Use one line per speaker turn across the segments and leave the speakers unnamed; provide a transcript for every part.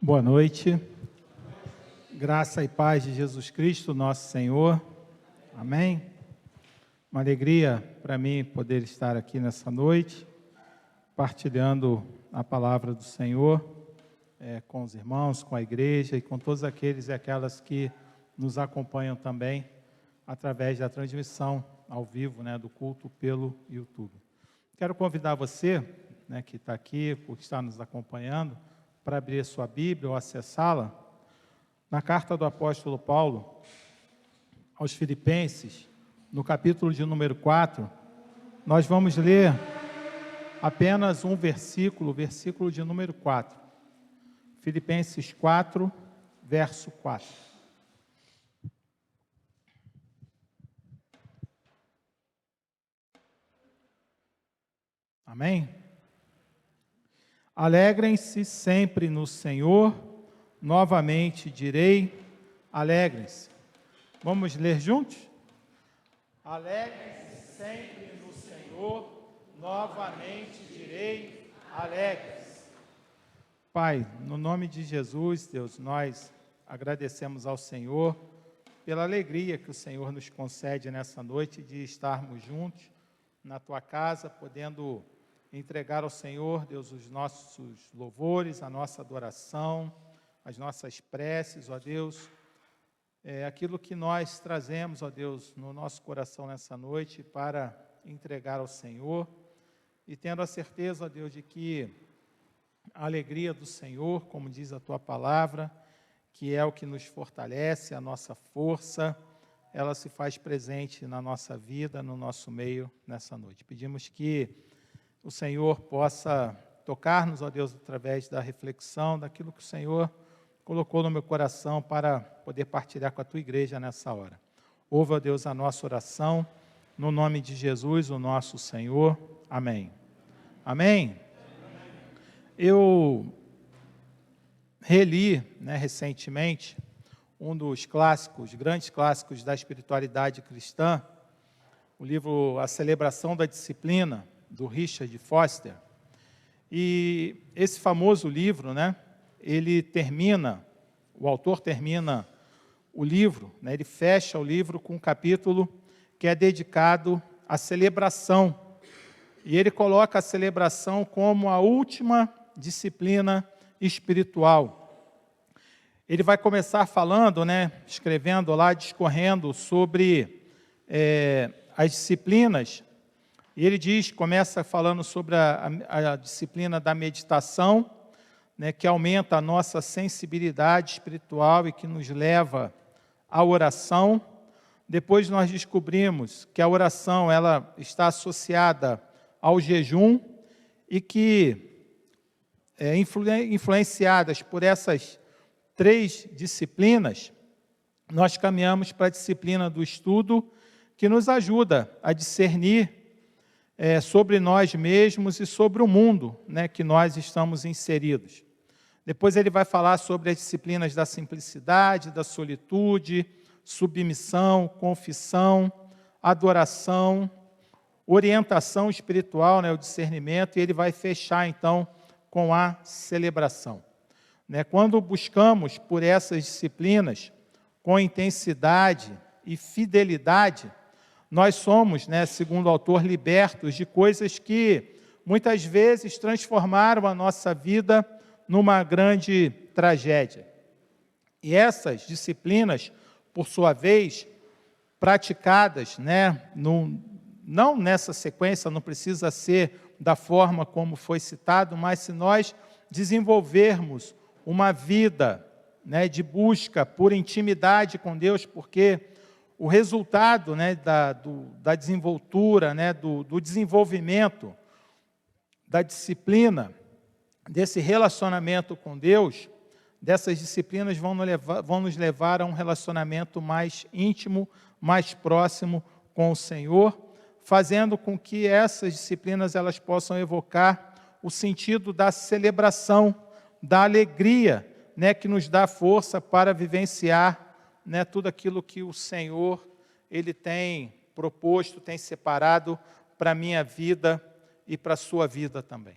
Boa noite, graça e paz de Jesus Cristo, nosso Senhor, amém? Uma alegria para mim poder estar aqui nessa noite, partilhando a palavra do Senhor com os irmãos, com a igreja e com todos aqueles e aquelas que nos acompanham também através da transmissão ao vivo, do culto pelo YouTube. Quero convidar você, que está aqui, por estar nos acompanhando, para abrir a sua Bíblia ou acessá-la, na carta do apóstolo Paulo aos Filipenses, no capítulo de número 4, nós vamos ler apenas um versículo, versículo de número 4. Filipenses 4, verso 4. Amém? Alegrem-se sempre no Senhor, novamente direi, alegrem-se. Vamos ler juntos? Alegrem-se sempre no Senhor, novamente direi, alegrem-se. Pai, no nome de Jesus, Deus, nós agradecemos ao Senhor pela alegria que o Senhor nos concede nessa noite de estarmos juntos na Tua casa, podendo entregar ao Senhor, Deus, os nossos louvores, a nossa adoração, as nossas preces, ó Deus, aquilo que nós trazemos, ó Deus, no nosso coração nessa noite para entregar ao Senhor, e tendo a certeza, ó Deus, de que a alegria do Senhor, como diz a Tua palavra, que é o que nos fortalece, a nossa força, ela se faz presente na nossa vida, no nosso meio, nessa noite. Pedimos que o Senhor possa tocar-nos, ó Deus, através da reflexão, daquilo que o Senhor colocou no meu coração para poder partilhar com a Tua igreja nessa hora. Ouve, ó Deus, a nossa oração, no nome de Jesus, o nosso Senhor. Amém. Amém? Eu reli, recentemente, um dos clássicos, grandes clássicos da espiritualidade cristã, o livro A Celebração da Disciplina, do Richard Foster. E esse famoso livro, ele termina, o autor termina o livro, ele fecha o livro com um capítulo que é dedicado à celebração. E ele coloca a celebração como a última disciplina espiritual. Ele vai começar falando, escrevendo lá, discorrendo sobre as disciplinas. E ele começa falando sobre a disciplina da meditação, que aumenta a nossa sensibilidade espiritual e que nos leva à oração. Depois nós descobrimos que a oração ela está associada ao jejum e que, influenciadas por essas três disciplinas, nós caminhamos para a disciplina do estudo, que nos ajuda a discernir sobre nós mesmos e sobre o mundo que nós estamos inseridos. Depois ele vai falar sobre as disciplinas da simplicidade, da solitude, submissão, confissão, adoração, orientação espiritual, o discernimento, e ele vai fechar então com a celebração. Quando buscamos por essas disciplinas com intensidade e fidelidade, nós somos, segundo o autor, libertos de coisas que muitas vezes transformaram a nossa vida numa grande tragédia. E essas disciplinas, por sua vez, praticadas, não nessa sequência, não precisa ser da forma como foi citado, mas se nós desenvolvermos uma vida de busca por intimidade com Deus, porque o resultado da desenvoltura, do desenvolvimento, da disciplina, desse relacionamento com Deus, dessas disciplinas vão nos levar a um relacionamento mais íntimo, mais próximo com o Senhor, fazendo com que essas disciplinas elas possam evocar o sentido da celebração, da alegria, que nos dá força para vivenciar tudo aquilo que o Senhor ele tem proposto, tem separado para a minha vida e para a sua vida também.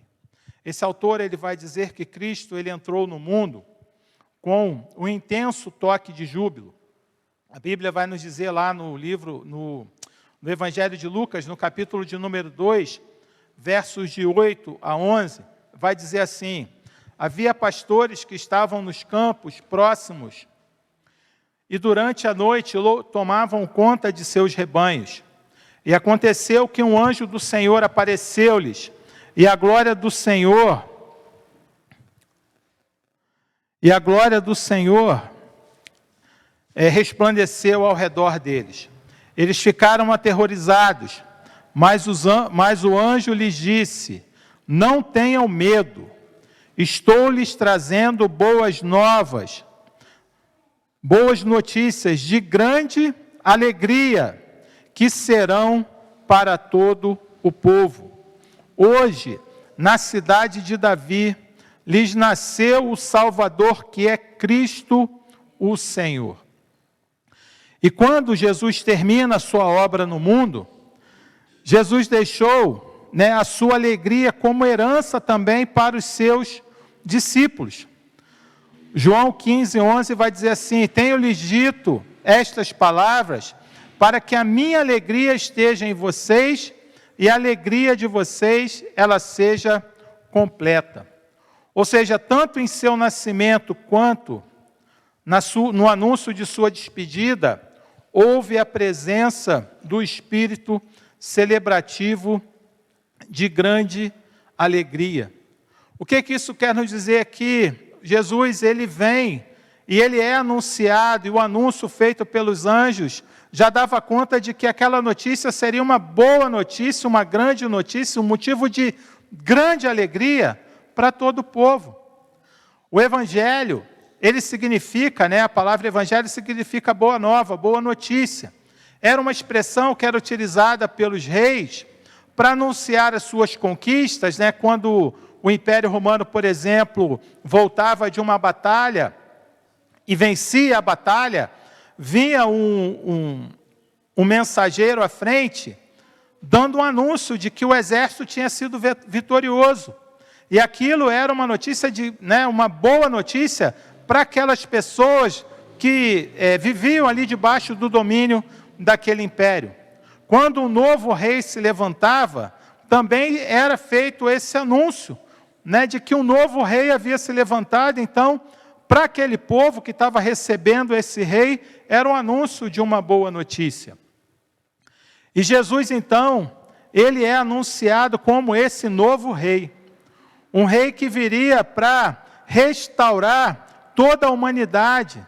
Esse autor ele vai dizer que Cristo ele entrou no mundo com um intenso toque de júbilo. A Bíblia vai nos dizer lá no livro, no Evangelho de Lucas, no capítulo de número 2, versos de 8 a 11, vai dizer assim: havia pastores que estavam nos campos próximos e durante a noite tomavam conta de seus rebanhos. E aconteceu que um anjo do Senhor apareceu-lhes, e a glória do Senhor resplandeceu ao redor deles. Eles ficaram aterrorizados, mas o anjo lhes disse: não tenham medo, estou lhes trazendo boas novas, boas notícias de grande alegria, que serão para todo o povo. Hoje, na cidade de Davi, lhes nasceu o Salvador, que é Cristo o Senhor. E quando Jesus termina a sua obra no mundo, Jesus deixou, a sua alegria como herança também para os seus discípulos. João 15:11 vai dizer assim: tenho-lhes dito estas palavras para que a minha alegria esteja em vocês e a alegria de vocês ela seja completa. Ou seja, tanto em seu nascimento quanto no anúncio de sua despedida, houve a presença do Espírito celebrativo de grande alegria. O que isso quer nos dizer aqui? Jesus, ele vem e ele é anunciado, e o anúncio feito pelos anjos já dava conta de que aquela notícia seria uma boa notícia, uma grande notícia, um motivo de grande alegria para todo o povo. O Evangelho, ele significa, a palavra Evangelho significa boa nova, boa notícia. Era uma expressão que era utilizada pelos reis para anunciar as suas conquistas, quando o Império Romano, por exemplo, voltava de uma batalha e vencia a batalha, vinha um mensageiro à frente, dando um anúncio de que o exército tinha sido vitorioso. E aquilo era uma notícia, uma boa notícia para aquelas pessoas que viviam ali debaixo do domínio daquele império. Quando um novo rei se levantava, também era feito esse anúncio, de que um novo rei havia se levantado. Então, para aquele povo que estava recebendo esse rei, era um anúncio de uma boa notícia. E Jesus, então, ele é anunciado como esse novo rei. Um rei que viria para restaurar toda a humanidade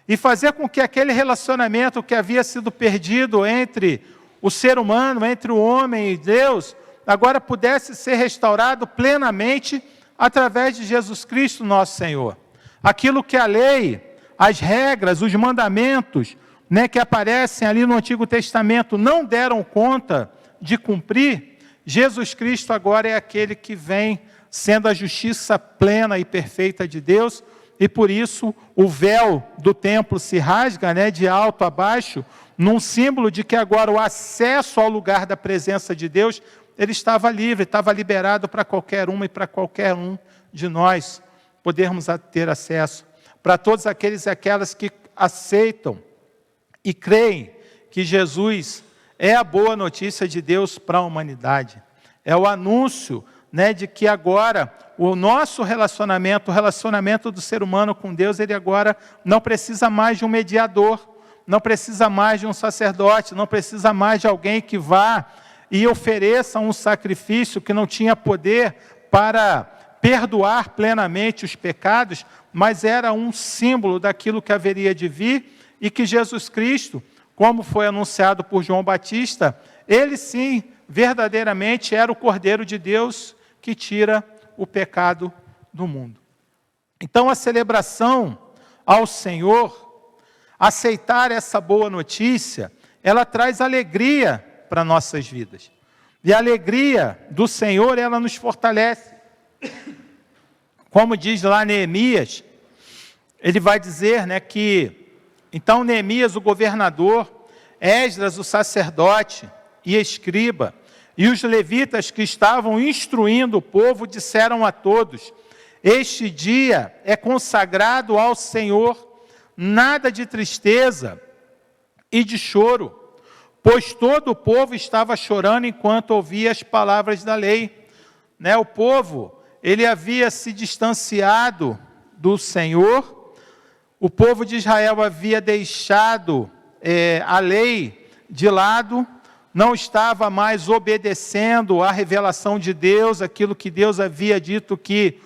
e fazer com que aquele relacionamento que havia sido perdido entre o ser humano, entre o homem e Deus, agora pudesse ser restaurado plenamente através de Jesus Cristo, nosso Senhor. Aquilo que a lei, as regras, os mandamentos, que aparecem ali no Antigo Testamento não deram conta de cumprir, Jesus Cristo agora é aquele que vem sendo a justiça plena e perfeita de Deus, e por isso o véu do templo se rasga, de alto a baixo, num símbolo de que agora o acesso ao lugar da presença de Deus, ele estava livre, estava liberado para qualquer uma e para qualquer um de nós podermos ter acesso. Para todos aqueles e aquelas que aceitam e creem que Jesus é a boa notícia de Deus para a humanidade. É o anúncio, de que agora o nosso relacionamento, o relacionamento do ser humano com Deus, ele agora não precisa mais de um mediador, não precisa mais de um sacerdote, não precisa mais de alguém que vá e ofereça um sacrifício que não tinha poder para perdoar plenamente os pecados, mas era um símbolo daquilo que haveria de vir, e que Jesus Cristo, como foi anunciado por João Batista, ele sim, verdadeiramente era o Cordeiro de Deus que tira o pecado do mundo. Então a celebração ao Senhor, aceitar essa boa notícia, ela traz alegria para nossas vidas. E a alegria do Senhor, ela nos fortalece. Como diz lá Neemias, ele vai dizer, que então Neemias, o governador, Esdras, o sacerdote e escriba, e os levitas que estavam instruindo o povo, disseram a todos: Este dia é consagrado ao Senhor, nada de tristeza e de choro, pois todo o povo estava chorando enquanto ouvia as palavras da lei. O povo, ele havia se distanciado do Senhor, o povo de Israel havia deixado a lei de lado, não estava mais obedecendo à revelação de Deus, aquilo que Deus havia dito que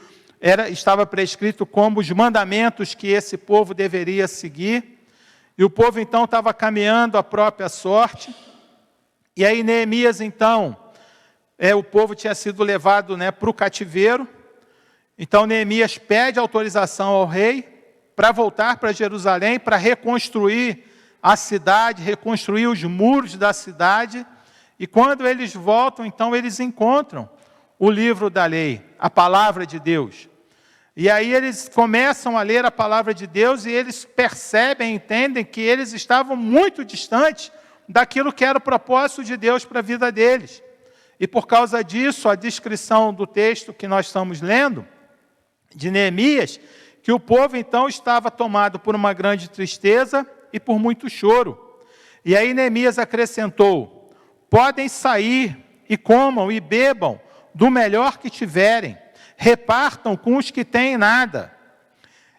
estava prescrito como os mandamentos que esse povo deveria seguir. E o povo então estava caminhando a própria sorte. E aí Neemias então, o povo tinha sido levado para o cativeiro. Então Neemias pede autorização ao rei para voltar para Jerusalém, para reconstruir a cidade, reconstruir os muros da cidade. E quando eles voltam, então eles encontram o livro da lei, a palavra de Deus. E aí eles começam a ler a palavra de Deus e eles percebem, entendem que eles estavam muito distantes daquilo que era o propósito de Deus para a vida deles. E por causa disso, a descrição do texto que nós estamos lendo, de Neemias, que o povo então estava tomado por uma grande tristeza e por muito choro. E aí Neemias acrescentou: podem sair e comam e bebam do melhor que tiverem, repartam com os que têm nada.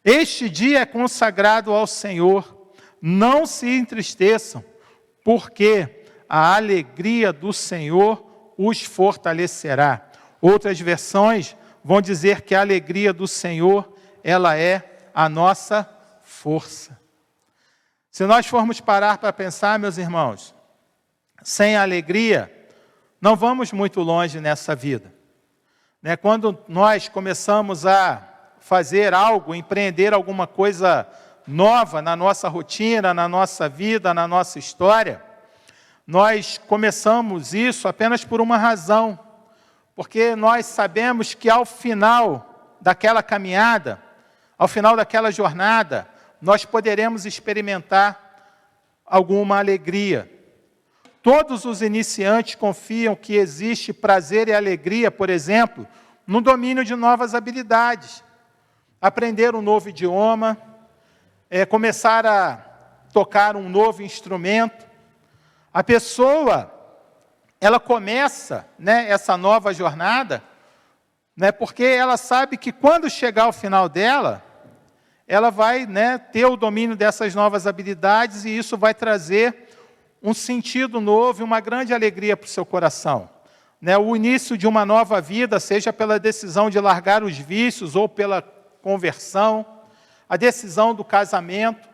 Este dia é consagrado ao Senhor, não se entristeçam, porque a alegria do Senhor os fortalecerá. Outras versões vão dizer que a alegria do Senhor, ela é a nossa força. Se nós formos parar para pensar, meus irmãos, sem alegria, não vamos muito longe nessa vida. Quando nós começamos a fazer algo, empreender alguma coisa nova na nossa rotina, na nossa vida, na nossa história, nós começamos isso apenas por uma razão, porque nós sabemos que ao final daquela caminhada, ao final daquela jornada, nós poderemos experimentar alguma alegria. Todos os iniciantes confiam que existe prazer e alegria, por exemplo, no domínio de novas habilidades. Aprender um novo idioma, começar a tocar um novo instrumento. A pessoa, ela começa essa nova jornada, porque ela sabe que quando chegar ao final dela, ela vai ter o domínio dessas novas habilidades e isso vai trazer um sentido novo e uma grande alegria para o seu coração. O início de uma nova vida, seja pela decisão de largar os vícios ou pela conversão, a decisão do casamento.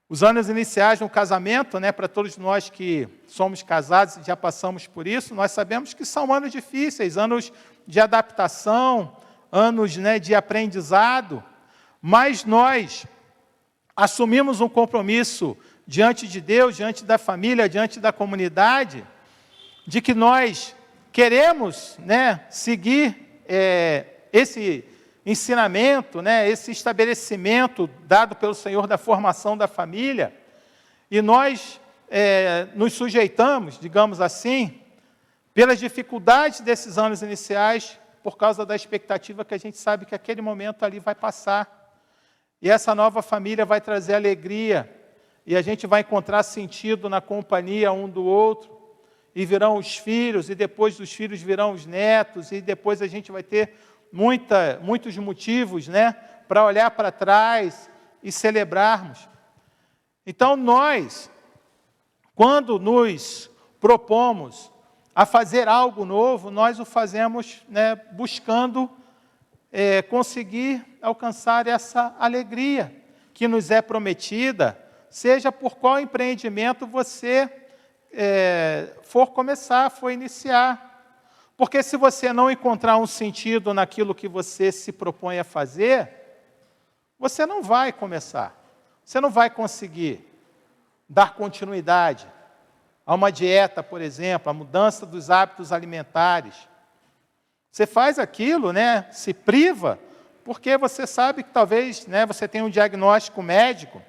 Os anos iniciais no casamento, para todos nós que somos casados e já passamos por isso, nós sabemos que são anos difíceis, anos de adaptação, anos de aprendizado, mas nós assumimos um compromisso diante de Deus, diante da família, diante da comunidade, de que nós queremos seguir esse ensinamento, esse estabelecimento dado pelo Senhor da formação da família, e nós nos sujeitamos, digamos assim, pelas dificuldades desses anos iniciais, por causa da expectativa que a gente sabe que aquele momento ali vai passar. E essa nova família vai trazer alegria, e a gente vai encontrar sentido na companhia um do outro, e virão os filhos, e depois dos filhos virão os netos, e depois a gente vai ter muitos motivos para olhar para trás e celebrarmos. Então nós, quando nos propomos a fazer algo novo, nós o fazemos buscando conseguir alcançar essa alegria que nos é prometida, seja por qual empreendimento você for começar, for iniciar. Porque se você não encontrar um sentido naquilo que você se propõe a fazer, você não vai começar. Você não vai conseguir dar continuidade a uma dieta, por exemplo, a mudança dos hábitos alimentares. Você faz aquilo, se priva, porque você sabe que talvez você tenha um diagnóstico médico,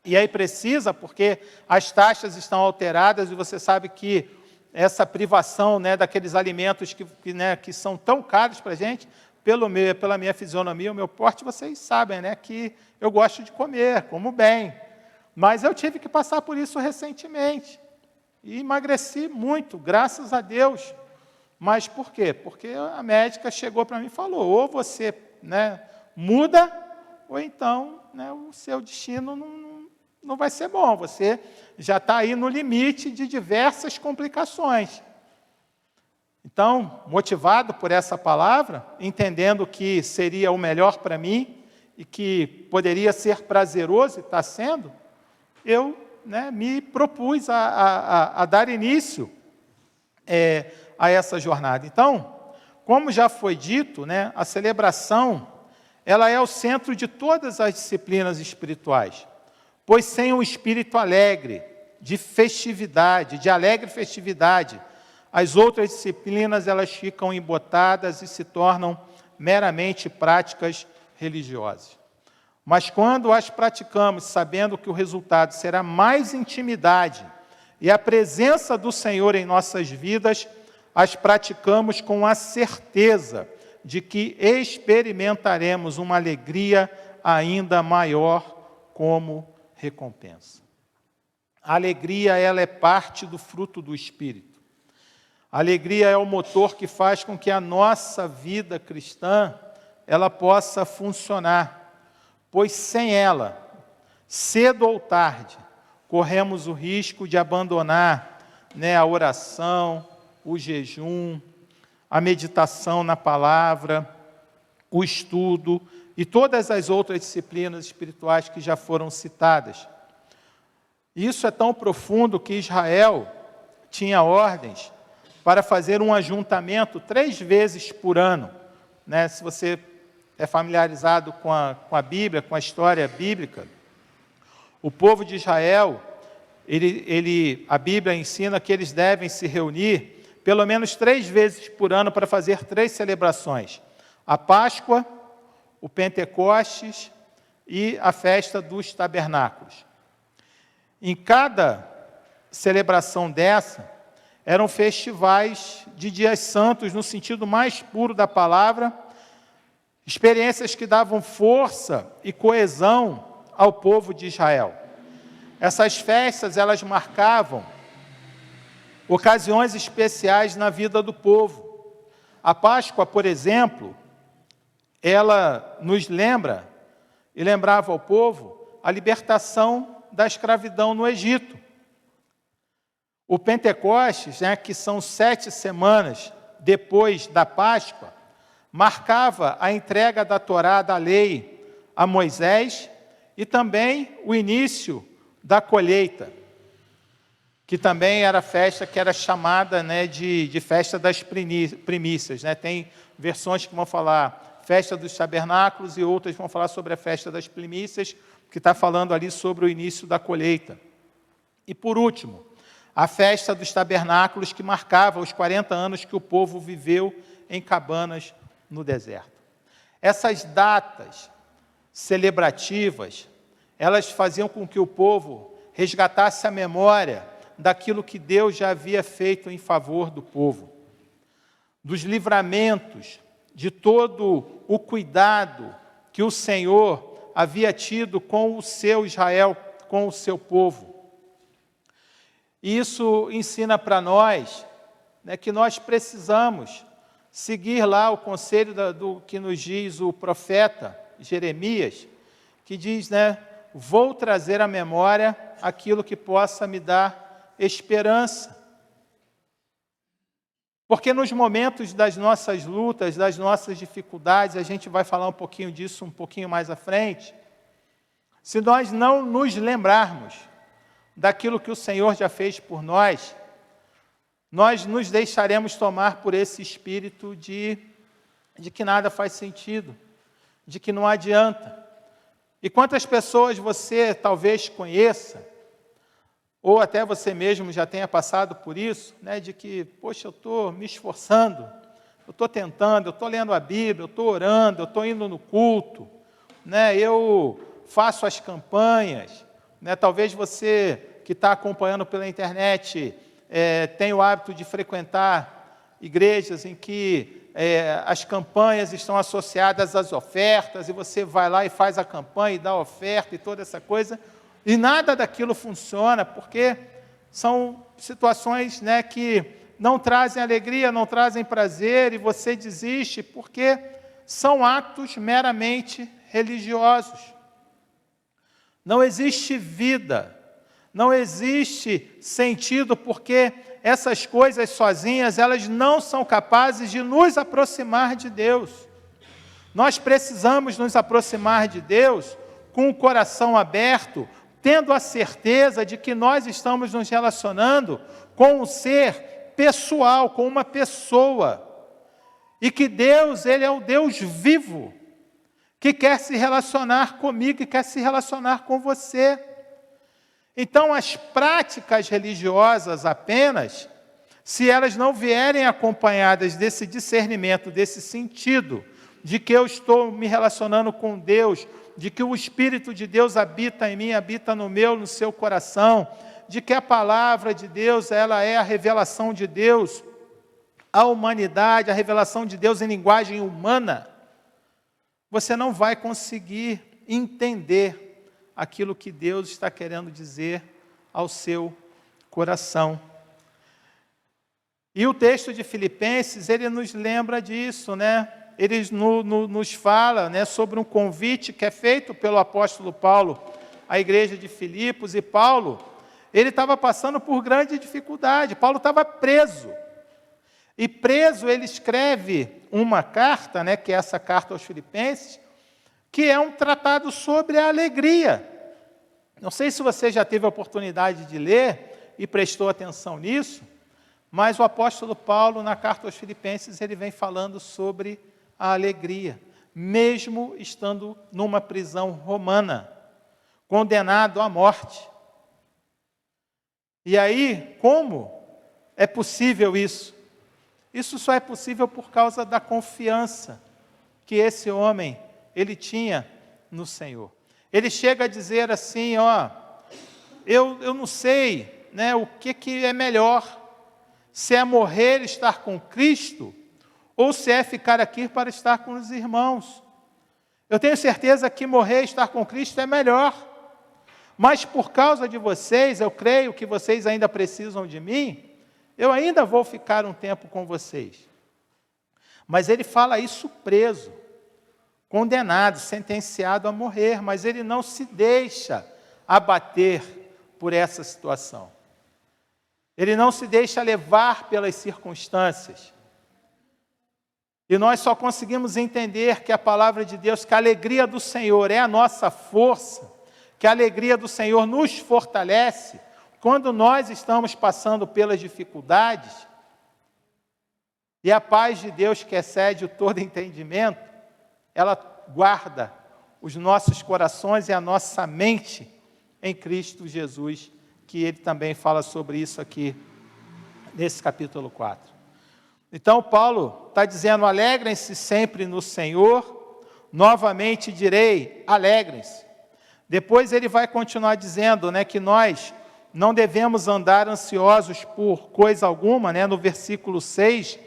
e aí precisa, porque as taxas estão alteradas, e você sabe que essa privação daqueles alimentos que são tão caros para a gente, pela minha fisionomia, o meu porte, vocês sabem, né, que eu gosto de comer, como bem. Mas eu tive que passar por isso recentemente. E emagreci muito, graças a Deus. Mas por quê? Porque a médica chegou para mim e falou, ou você, né, muda, ou então, né, o seu destino não vai ser bom. Você já está aí no limite de diversas complicações. Então, motivado por essa palavra, entendendo que seria o melhor para mim e que poderia ser prazeroso, e está sendo, eu, né, me propus a dar início a essa jornada. Então, como já foi dito, né, a celebração ela é o centro de todas as disciplinas espirituais, pois sem um espírito alegre, de festividade, de alegre festividade, as outras disciplinas elas ficam embotadas e se tornam meramente práticas religiosas. Mas quando as praticamos sabendo que o resultado será mais intimidade e a presença do Senhor em nossas vidas, as praticamos com a certeza de que experimentaremos uma alegria ainda maior como recompensa. A alegria, ela é parte do fruto do Espírito. A alegria é o motor que faz com que a nossa vida cristã ela possa funcionar, pois sem ela, cedo ou tarde, corremos o risco de abandonar, né, a oração, o jejum, a meditação na palavra, o estudo e todas as outras disciplinas espirituais que já foram citadas. Isso é tão profundo que Israel tinha ordens para fazer um ajuntamento 3 vezes por ano. Né? Se você é familiarizado com a Bíblia, com a história bíblica, o povo de Israel, a Bíblia ensina que eles devem se reunir pelo menos 3 vezes por ano para fazer 3 celebrações. A Páscoa, o Pentecostes e a festa dos tabernáculos. Em cada celebração dessa, eram festivais de dias santos, no sentido mais puro da palavra, experiências que davam força e coesão ao povo de Israel. Essas festas, elas marcavam ocasiões especiais na vida do povo. A Páscoa, por exemplo, ela nos lembra e lembrava ao povo a libertação da escravidão no Egito. O Pentecostes, né, que são 7 semanas depois da Páscoa, marcava a entrega da Torá, da lei, a Moisés e também o início da colheita, que também era a festa que era chamada, né, de festa das primícias. Né? Tem versões que vão falar festa dos tabernáculos e outras vão falar sobre a festa das primícias, que está falando ali sobre o início da colheita. E por último, a festa dos tabernáculos, que marcava os 40 anos que o povo viveu em cabanas no deserto. Essas datas celebrativas, elas faziam com que o povo resgatasse a memória daquilo que Deus já havia feito em favor do povo, dos livramentos, de todo o cuidado que o Senhor havia tido com o seu Israel, com o seu povo. Isso ensina para nós, né, que nós precisamos seguir lá o conselho do que nos diz o profeta Jeremias, que diz, né, vou trazer à memória aquilo que possa me dar esperança. Porque nos momentos das nossas lutas, das nossas dificuldades, a gente vai falar um pouquinho disso um pouquinho mais à frente, se nós não nos lembrarmos daquilo que o Senhor já fez por nós, nós nos deixaremos tomar por esse espírito de que nada faz sentido, de que não adianta. E quantas pessoas você talvez conheça, ou até você mesmo já tenha passado por isso, né, de que, poxa, eu estou me esforçando, eu estou tentando, eu estou lendo a Bíblia, eu estou orando, eu estou indo no culto, né, eu faço as campanhas, né, talvez você que está acompanhando pela internet tem o hábito de frequentar igrejas em que as campanhas estão associadas às ofertas, e você vai lá e faz a campanha e dá a oferta e toda essa coisa, e nada daquilo funciona, porque são situações, né, que não trazem alegria, não trazem prazer, e você desiste, porque são atos meramente religiosos. Não existe vida, não existe sentido, porque essas coisas sozinhas, elas não são capazes de nos aproximar de Deus. Nós precisamos nos aproximar de Deus com o coração aberto, tendo a certeza de que nós estamos nos relacionando com um ser pessoal, com uma pessoa, e que Deus, Ele é o Deus vivo, que quer se relacionar comigo e quer se relacionar com você. Então, as práticas religiosas apenas, se elas não vierem acompanhadas desse discernimento, desse sentido, de que eu estou me relacionando com Deus, de que o Espírito de Deus habita em mim, habita no seu coração, de que a palavra de Deus, ela é a revelação de Deus à humanidade, a revelação de Deus em linguagem humana, você não vai conseguir entender aquilo que Deus está querendo dizer ao seu coração. E o texto de Filipenses, ele nos lembra disso, né? Ele nos fala, né, sobre um convite que é feito pelo apóstolo Paulo à igreja de Filipos, e Paulo, ele estava passando por grande dificuldade, Paulo estava preso. E preso, ele escreve uma carta, né, que é essa carta aos Filipenses, que é um tratado sobre a alegria. Não sei se você já teve a oportunidade de ler e prestou atenção nisso, mas o apóstolo Paulo, na carta aos Filipenses, ele vem falando sobre a alegria, mesmo estando numa prisão romana, condenado à morte. E aí, como é possível isso? Isso só é possível por causa da confiança que esse homem, ele tinha no Senhor. Ele chega a dizer assim, eu não sei, né, o que é melhor, se é morrer e estar com Cristo, ou se é ficar aqui para estar com os irmãos. Eu tenho certeza que morrer e estar com Cristo é melhor, mas por causa de vocês, eu creio que vocês ainda precisam de mim, eu ainda vou ficar um tempo com vocês. Mas ele fala isso preso, condenado, sentenciado a morrer, mas ele não se deixa abater por essa situação. Ele não se deixa levar pelas circunstâncias. E nós só conseguimos entender que a palavra de Deus, que a alegria do Senhor é a nossa força, que a alegria do Senhor nos fortalece, quando nós estamos passando pelas dificuldades, e a paz de Deus, que excede todo entendimento, ela guarda os nossos corações e a nossa mente em Cristo Jesus, que ele também fala sobre isso aqui, nesse capítulo 4. Então, Paulo está dizendo, alegrem-se sempre no Senhor, novamente direi, alegrem-se. Depois ele vai continuar dizendo, né, que nós não devemos andar ansiosos por coisa alguma, né, no versículo 6,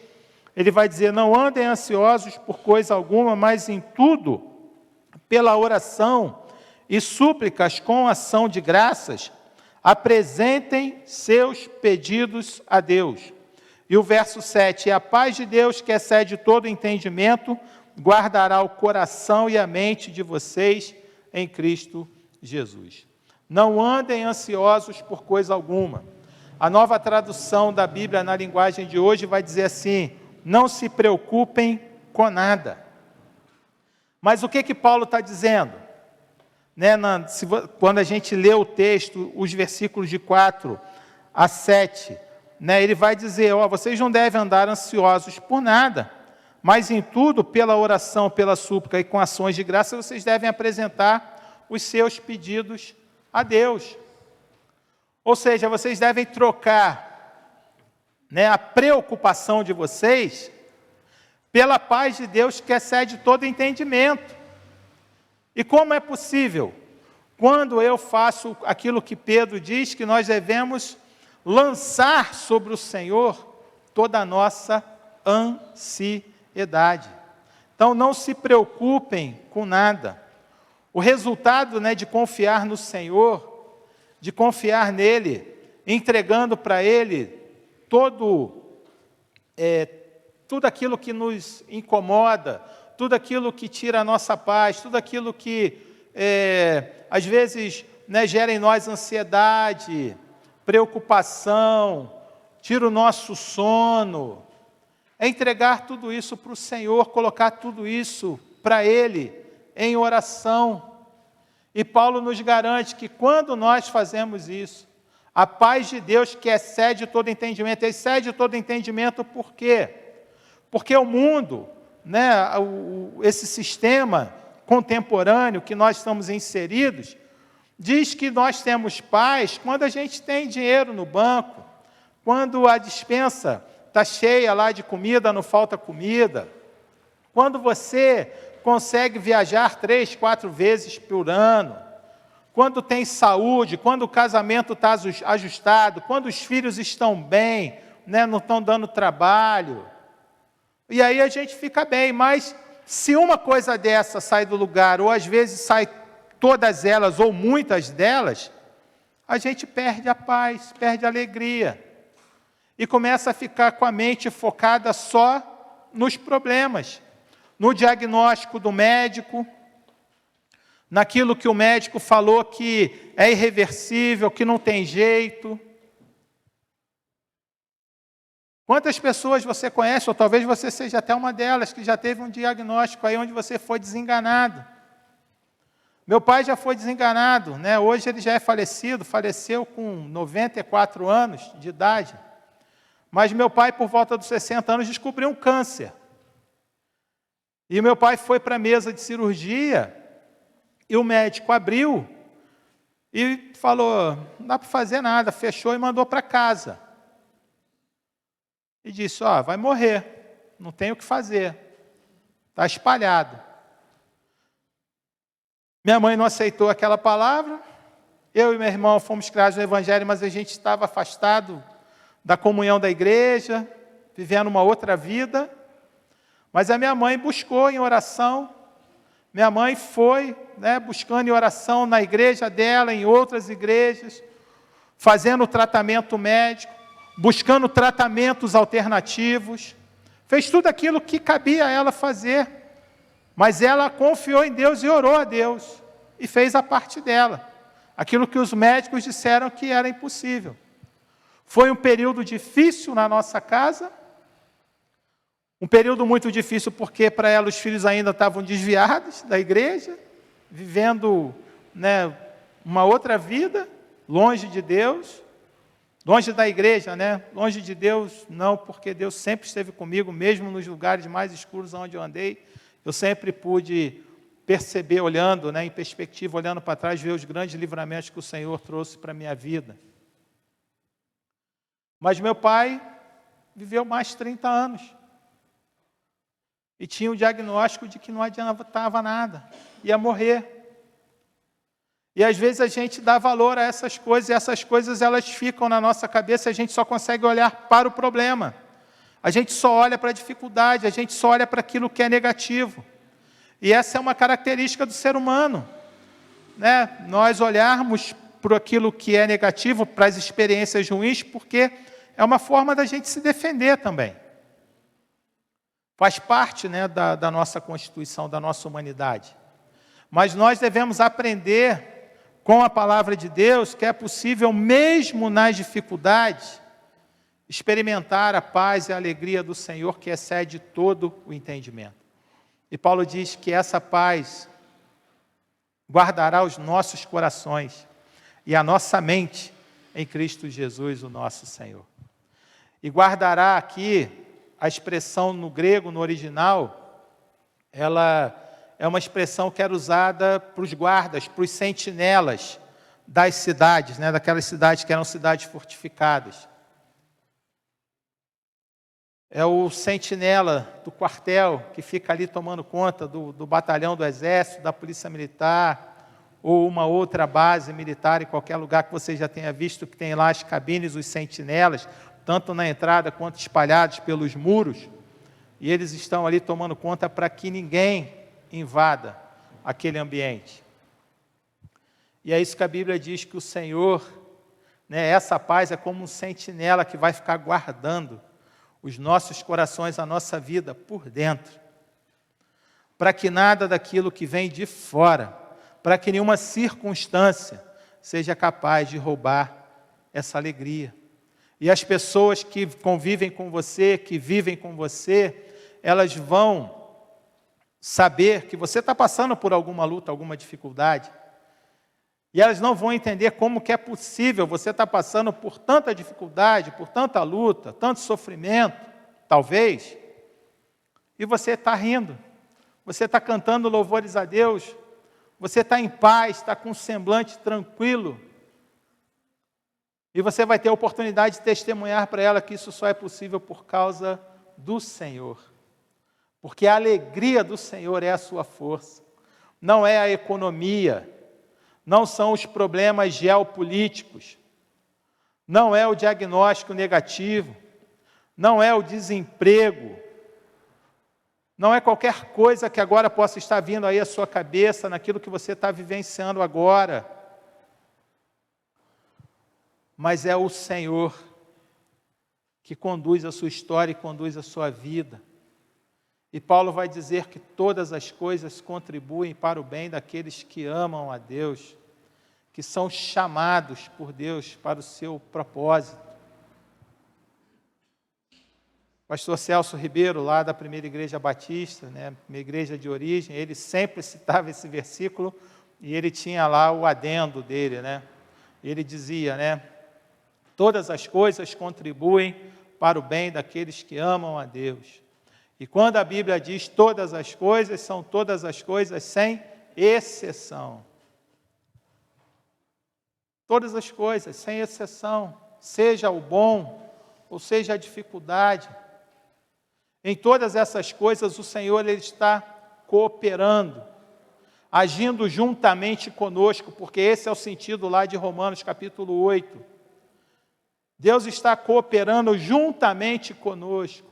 ele vai dizer, não andem ansiosos por coisa alguma, mas em tudo, pela oração e súplicas com ação de graças, apresentem seus pedidos a Deus. E o verso 7, e a paz de Deus, que excede todo entendimento, guardará o coração e a mente de vocês em Cristo Jesus. Não andem ansiosos por coisa alguma. A nova tradução da Bíblia na linguagem de hoje vai dizer assim, não se preocupem com nada. Mas o que Paulo está dizendo? Né, quando a gente lê o texto, os versículos de 4 a 7, né, ele vai dizer, vocês não devem andar ansiosos por nada, mas em tudo, pela oração, pela súplica e com ações de graça, vocês devem apresentar os seus pedidos a Deus. Ou seja, vocês devem trocar, né, a preocupação de vocês pela paz de Deus que excede todo entendimento. E como é possível? Quando eu faço aquilo que Pedro diz, que nós devemos lançar sobre o Senhor toda a nossa ansiedade. ansiedade. Então, não se preocupem com nada. O resultado, de confiar no Senhor, de confiar nele, entregando para Ele tudo aquilo que nos incomoda, tudo aquilo que tira a nossa paz, tudo aquilo que, às vezes, gera em nós ansiedade, preocupação, tira o nosso sono. É entregar tudo isso para o Senhor, colocar tudo isso para Ele, em oração. E Paulo nos garante que quando nós fazemos isso, a paz de Deus que excede todo entendimento, por quê? Porque o mundo, esse sistema contemporâneo que nós estamos inseridos, diz que nós temos paz quando a gente tem dinheiro no banco, quando a despensa está cheia lá de comida, não falta comida, quando você consegue viajar 3, 4 vezes por ano, quando tem saúde, quando o casamento está ajustado, quando os filhos estão bem, não estão dando trabalho. E aí a gente fica bem, mas se uma coisa dessa sai do lugar, ou às vezes sai todas elas, ou muitas delas, a gente perde a paz, perde a alegria. E começa a ficar com a mente focada só nos problemas, no diagnóstico do médico, naquilo que o médico falou que é irreversível, que não tem jeito. Quantas pessoas você conhece, ou talvez você seja até uma delas, que já teve um diagnóstico aí onde você foi desenganado. Meu pai já foi desenganado, hoje ele já é falecido, faleceu com 94 anos de idade. Mas meu pai, por volta dos 60 anos, descobriu um câncer. E meu pai foi para a mesa de cirurgia, e o médico abriu, e falou, não dá para fazer nada, fechou e mandou para casa. E disse, vai morrer, não tem o que fazer, está espalhado. Minha mãe não aceitou aquela palavra, eu e meu irmão fomos criados no Evangelho, mas a gente estava afastado da comunhão da igreja, vivendo uma outra vida. Mas a minha mãe buscou em oração, minha mãe foi buscando em oração na igreja dela, em outras igrejas, fazendo tratamento médico, buscando tratamentos alternativos, fez tudo aquilo que cabia a ela fazer, mas ela confiou em Deus e orou a Deus, e fez a parte dela, aquilo que os médicos disseram que era impossível. Foi um período difícil na nossa casa, um período muito difícil porque para ela os filhos ainda estavam desviados da igreja, vivendo uma outra vida, longe de Deus, longe da igreja, longe de Deus não, porque Deus sempre esteve comigo, mesmo nos lugares mais escuros onde eu andei, eu sempre pude perceber, olhando em perspectiva, olhando para trás, ver os grandes livramentos que o Senhor trouxe para a minha vida. Mas meu pai viveu mais 30 anos. E tinha o diagnóstico de que não adiantava nada, ia morrer. E às vezes a gente dá valor a essas coisas, e essas coisas elas ficam na nossa cabeça, a gente só consegue olhar para o problema. A gente só olha para a dificuldade, a gente só olha para aquilo que é negativo. E essa é uma característica do ser humano. Nós olharmos para aquilo que é negativo, para as experiências ruins, porque é uma forma da gente se defender também. Faz parte da nossa constituição, da nossa humanidade. Mas nós devemos aprender com a palavra de Deus que é possível, mesmo nas dificuldades, experimentar a paz e a alegria do Senhor que excede todo o entendimento. E Paulo diz que essa paz guardará os nossos corações e a nossa mente em Cristo Jesus, o nosso Senhor. E guardará aqui, a expressão no grego, no original, ela é uma expressão que era usada para os guardas, para os sentinelas das cidades, daquelas cidades que eram cidades fortificadas. É o sentinela do quartel que fica ali tomando conta do batalhão do exército, da polícia militar, ou uma outra base militar em qualquer lugar que você já tenha visto, que tem lá as cabines, os sentinelas, tanto na entrada quanto espalhados pelos muros. e eles estão ali tomando conta para que ninguém invada aquele ambiente. E é isso que a Bíblia diz, que o Senhor, né, essa paz é como um sentinela que vai ficar guardando os nossos corações, a nossa vida por dentro, para que nada daquilo que vem de fora, para que nenhuma circunstância seja capaz de roubar essa alegria. E as pessoas que convivem com você, que vivem com você, elas vão saber que você está passando por alguma luta, alguma dificuldade, e elas não vão entender como que é possível você estar passando por tanta dificuldade, por tanta luta, tanto sofrimento, talvez, e você está rindo, você está cantando louvores a Deus, você está em paz, está com um semblante tranquilo, e você vai ter a oportunidade de testemunhar para ela que isso só é possível por causa do Senhor. Porque a alegria do Senhor é a sua força. Não é a economia, não são os problemas geopolíticos, não é o diagnóstico negativo, não é o desemprego, não é qualquer coisa que agora possa estar vindo aí à sua cabeça, naquilo que você está vivenciando agora. Mas é o Senhor que conduz a sua história e conduz a sua vida. E Paulo vai dizer que todas as coisas contribuem para o bem daqueles que amam a Deus, que são chamados por Deus para o seu propósito. Pastor Celso Ribeiro, lá da Primeira Igreja Batista, né, minha igreja de origem, ele sempre citava esse versículo e ele tinha lá o adendo dele, né? Ele dizia, né? Todas as coisas contribuem para o bem daqueles que amam a Deus. E quando a Bíblia diz todas as coisas, são todas as coisas sem exceção. Todas as coisas, sem exceção. Seja o bom, ou seja a dificuldade. Em todas essas coisas, o Senhor ele está cooperando, agindo juntamente conosco, porque esse é o sentido lá de Romanos capítulo 8. Deus está cooperando juntamente conosco,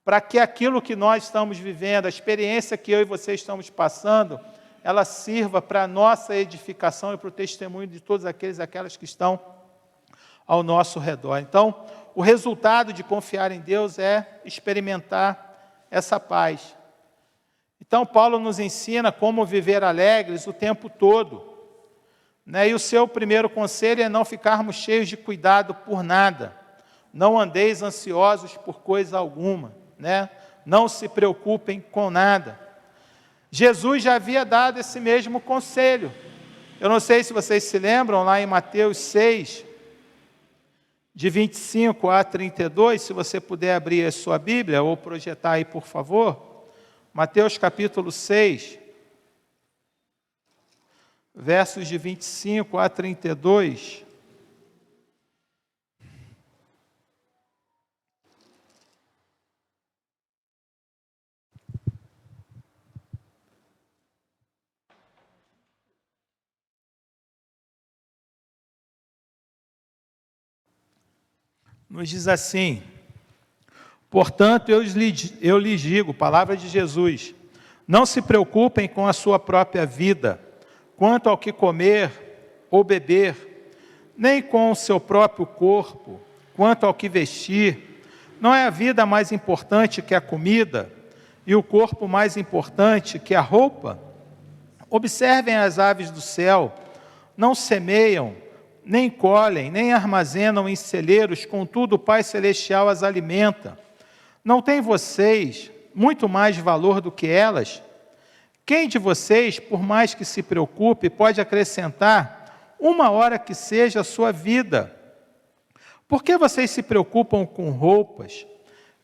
para que aquilo que nós estamos vivendo, a experiência que eu e você estamos passando, ela sirva para a nossa edificação e para o testemunho de todos aqueles e aquelas que estão ao nosso redor. Então, o resultado de confiar em Deus é experimentar essa paz. Então, Paulo nos ensina como viver alegres o tempo todo. E o seu primeiro conselho é não ficarmos cheios de cuidado por nada. Não andeis ansiosos por coisa alguma. Não se preocupem com nada. Jesus já havia dado esse mesmo conselho. Eu não sei se vocês se lembram, lá em Mateus 6, de 25 a 32, se você puder abrir a sua Bíblia, ou projetar aí, por favor. Mateus capítulo 6, versos de 25 a 32. Nos diz assim: portanto, eu lhes digo, palavra de Jesus, não se preocupem com a sua própria vida, quanto ao que comer ou beber, nem com o seu próprio corpo, quanto ao que vestir. Não é a vida mais importante que a comida, e o corpo mais importante que a roupa? Observem as aves do céu, não semeiam, nem colhem, nem armazenam em celeiros, contudo o Pai Celestial as alimenta. Não tem vocês muito mais valor do que elas? Quem de vocês, por mais que se preocupe, pode acrescentar uma hora que seja a sua vida? Por que vocês se preocupam com roupas?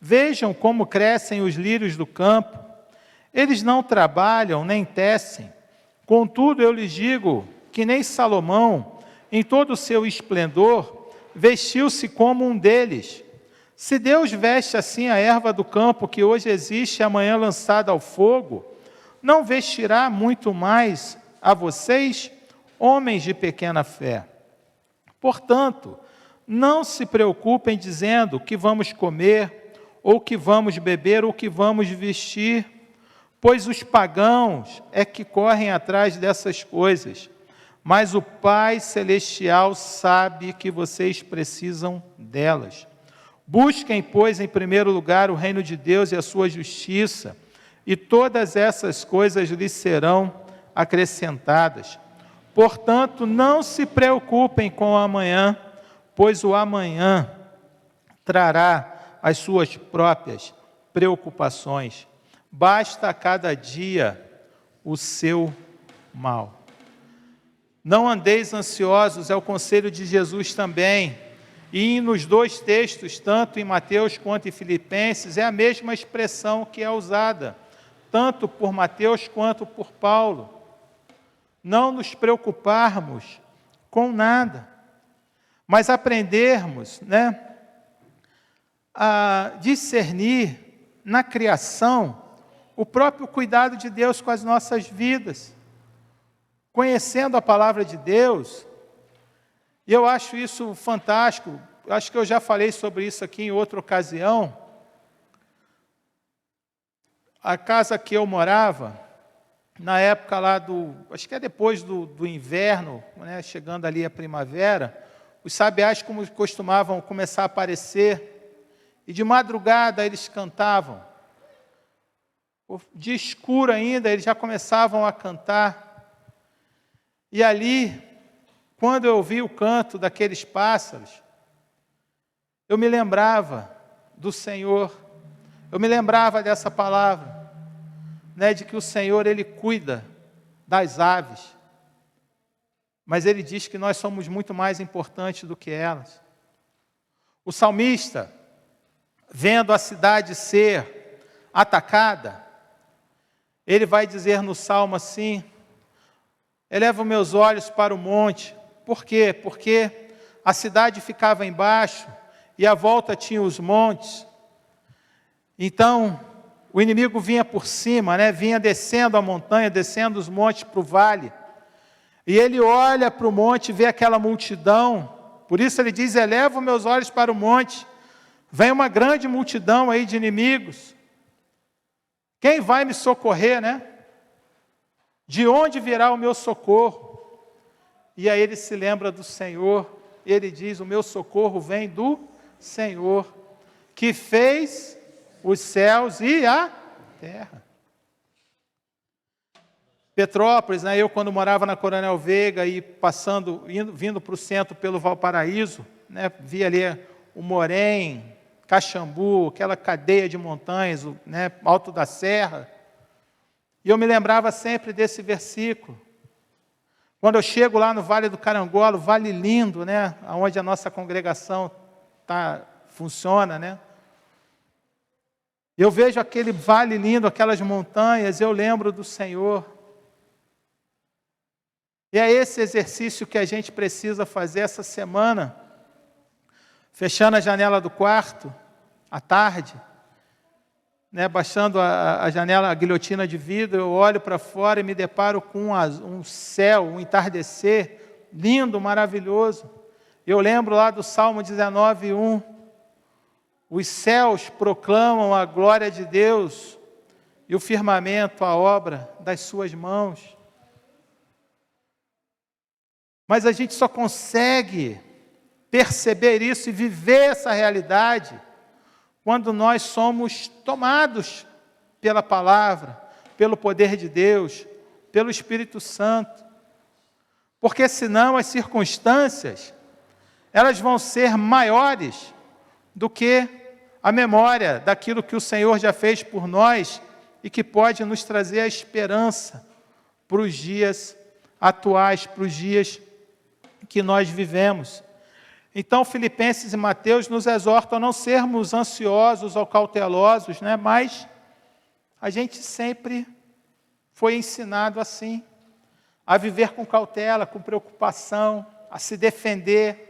Vejam como crescem os lírios do campo. Eles não trabalham, nem tecem. Contudo, eu lhes digo que nem Salomão, em todo o seu esplendor, vestiu-se como um deles. Se Deus veste assim a erva do campo, que hoje existe e amanhã lançada ao fogo, não vestirá muito mais a vocês, homens de pequena fé? Portanto, não se preocupem dizendo o que vamos comer, ou que vamos beber, ou que vamos vestir, pois os pagãos é que correm atrás dessas coisas, mas o Pai Celestial sabe que vocês precisam delas. Busquem, pois, em primeiro lugar o reino de Deus e a sua justiça, e todas essas coisas lhes serão acrescentadas. Portanto, não se preocupem com o amanhã, pois o amanhã trará as suas próprias preocupações. Basta a cada dia o seu mal. Não andeis ansiosos, é o conselho de Jesus também. E nos dois textos, tanto em Mateus quanto em Filipenses, é a mesma expressão que é usada, tanto por Mateus quanto por Paulo. Não nos preocuparmos com nada, mas aprendermos, a discernir na criação o próprio cuidado de Deus com as nossas vidas. Conhecendo a palavra de Deus, e eu acho isso fantástico, acho que eu já falei sobre isso aqui em outra ocasião. A casa que eu morava, na época lá acho que é depois do inverno, chegando ali a primavera, os sabiás costumavam começar a aparecer, e de madrugada eles cantavam. De escuro ainda, eles já começavam a cantar. E ali, quando eu ouvi o canto daqueles pássaros, eu me lembrava do Senhor, eu me lembrava dessa palavra, de que o Senhor, Ele cuida das aves, mas Ele diz que nós somos muito mais importantes do que elas. O salmista, vendo a cidade ser atacada, ele vai dizer no Salmo assim: elevo meus olhos para o monte. Por quê? Porque a cidade ficava embaixo e à volta tinha os montes. Então, o inimigo vinha por cima, vinha descendo a montanha, descendo os montes para o vale. E ele olha para o monte e vê aquela multidão. Por isso ele diz: elevo meus olhos para o monte. Vem uma grande multidão aí de inimigos. Quem vai me socorrer, De onde virá o meu socorro? E aí ele se lembra do Senhor. Ele diz: o meu socorro vem do Senhor, que fez os céus e a terra. Petrópolis, eu quando morava na Coronel Veiga e vindo para o centro pelo Valparaíso, via ali o Morém, Caxambu, aquela cadeia de montanhas, Alto da Serra. E eu me lembrava sempre desse versículo. Quando eu chego lá no Vale do Carangola, vale lindo, onde a nossa congregação funciona, Eu vejo aquele vale lindo, aquelas montanhas, eu lembro do Senhor. E é esse exercício que a gente precisa fazer essa semana. Fechando a janela do quarto, à tarde, baixando a janela, a guilhotina de vidro, eu olho para fora e me deparo com um céu, um entardecer lindo, maravilhoso. Eu lembro lá do Salmo 19:1, os céus proclamam a glória de Deus e o firmamento a obra das suas mãos. Mas a gente só consegue perceber isso e viver essa realidade quando nós somos tomados pela palavra, pelo poder de Deus, pelo Espírito Santo. Porque senão as circunstâncias, elas vão ser maiores do que a memória daquilo que o Senhor já fez por nós e que pode nos trazer a esperança para os dias atuais, para os dias que nós vivemos. Então, Filipenses e Mateus nos exortam a não sermos ansiosos ou cautelosos, mas a gente sempre foi ensinado assim, a viver com cautela, com preocupação, a se defender.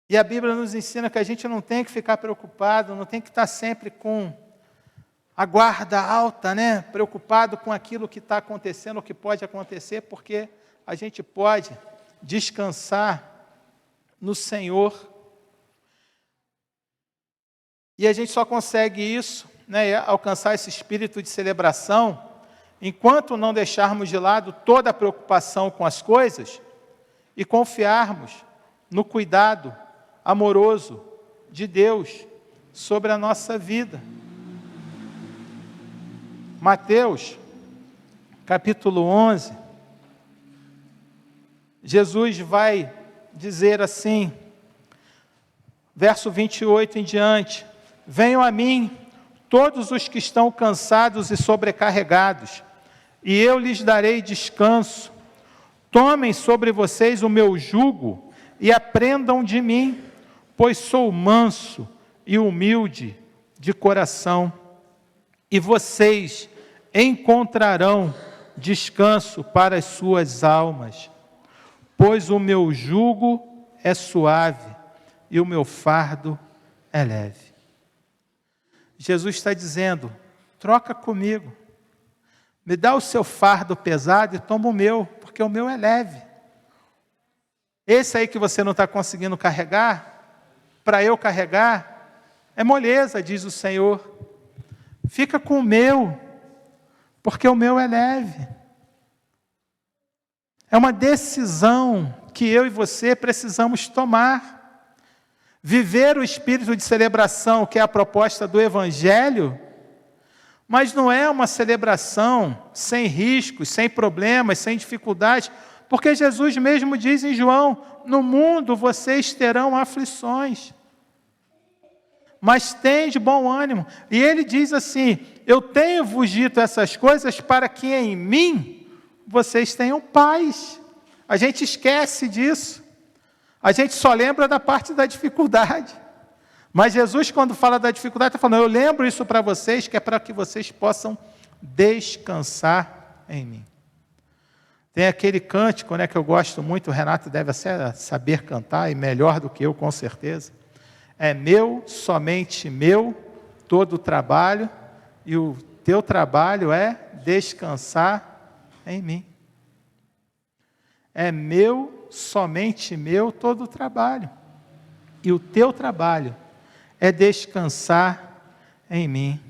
E a Bíblia nos ensina que a gente não tem que ficar preocupado, não tem que estar sempre com a guarda alta, preocupado com aquilo que está acontecendo, o que pode acontecer, porque a gente pode descansar no Senhor. E a gente só consegue isso, né, alcançar esse espírito de celebração, enquanto não deixarmos de lado toda a preocupação com as coisas e confiarmos no cuidado amoroso de Deus sobre a nossa vida. Mateus, capítulo 11, Jesus vai dizer assim, verso 28 em diante: venham a mim todos os que estão cansados e sobrecarregados, e eu lhes darei descanso. Tomem sobre vocês o meu jugo e aprendam de mim, pois sou manso e humilde de coração, e vocês encontrarão descanso para as suas almas, pois o meu jugo é suave e o meu fardo é leve. Jesus está dizendo: troca comigo, me dá o seu fardo pesado e toma o meu, porque o meu é leve. Esse aí que você não está conseguindo carregar, para eu carregar, é moleza, diz o Senhor. Fica com o meu, porque o meu é leve. É uma decisão que eu e você precisamos tomar. Viver o espírito de celebração, que é a proposta do Evangelho, mas não é uma celebração sem riscos, sem problemas, sem dificuldades, porque Jesus mesmo diz em João: no mundo vocês terão aflições, mas tende bom ânimo. E ele diz assim: eu tenho-vos dito essas coisas para que em mim vocês tenham paz. A gente esquece disso. A gente só lembra da parte da dificuldade. Mas Jesus, quando fala da dificuldade, está falando: eu lembro isso para vocês, que é para que vocês possam descansar em mim. Tem aquele cântico, né, que eu gosto muito, o Renato deve saber cantar, e melhor do que eu, com certeza. É meu, somente meu, todo o trabalho, e o teu trabalho é descansar em mim. É meu, somente meu, todo o trabalho. E o teu trabalho é descansar em mim.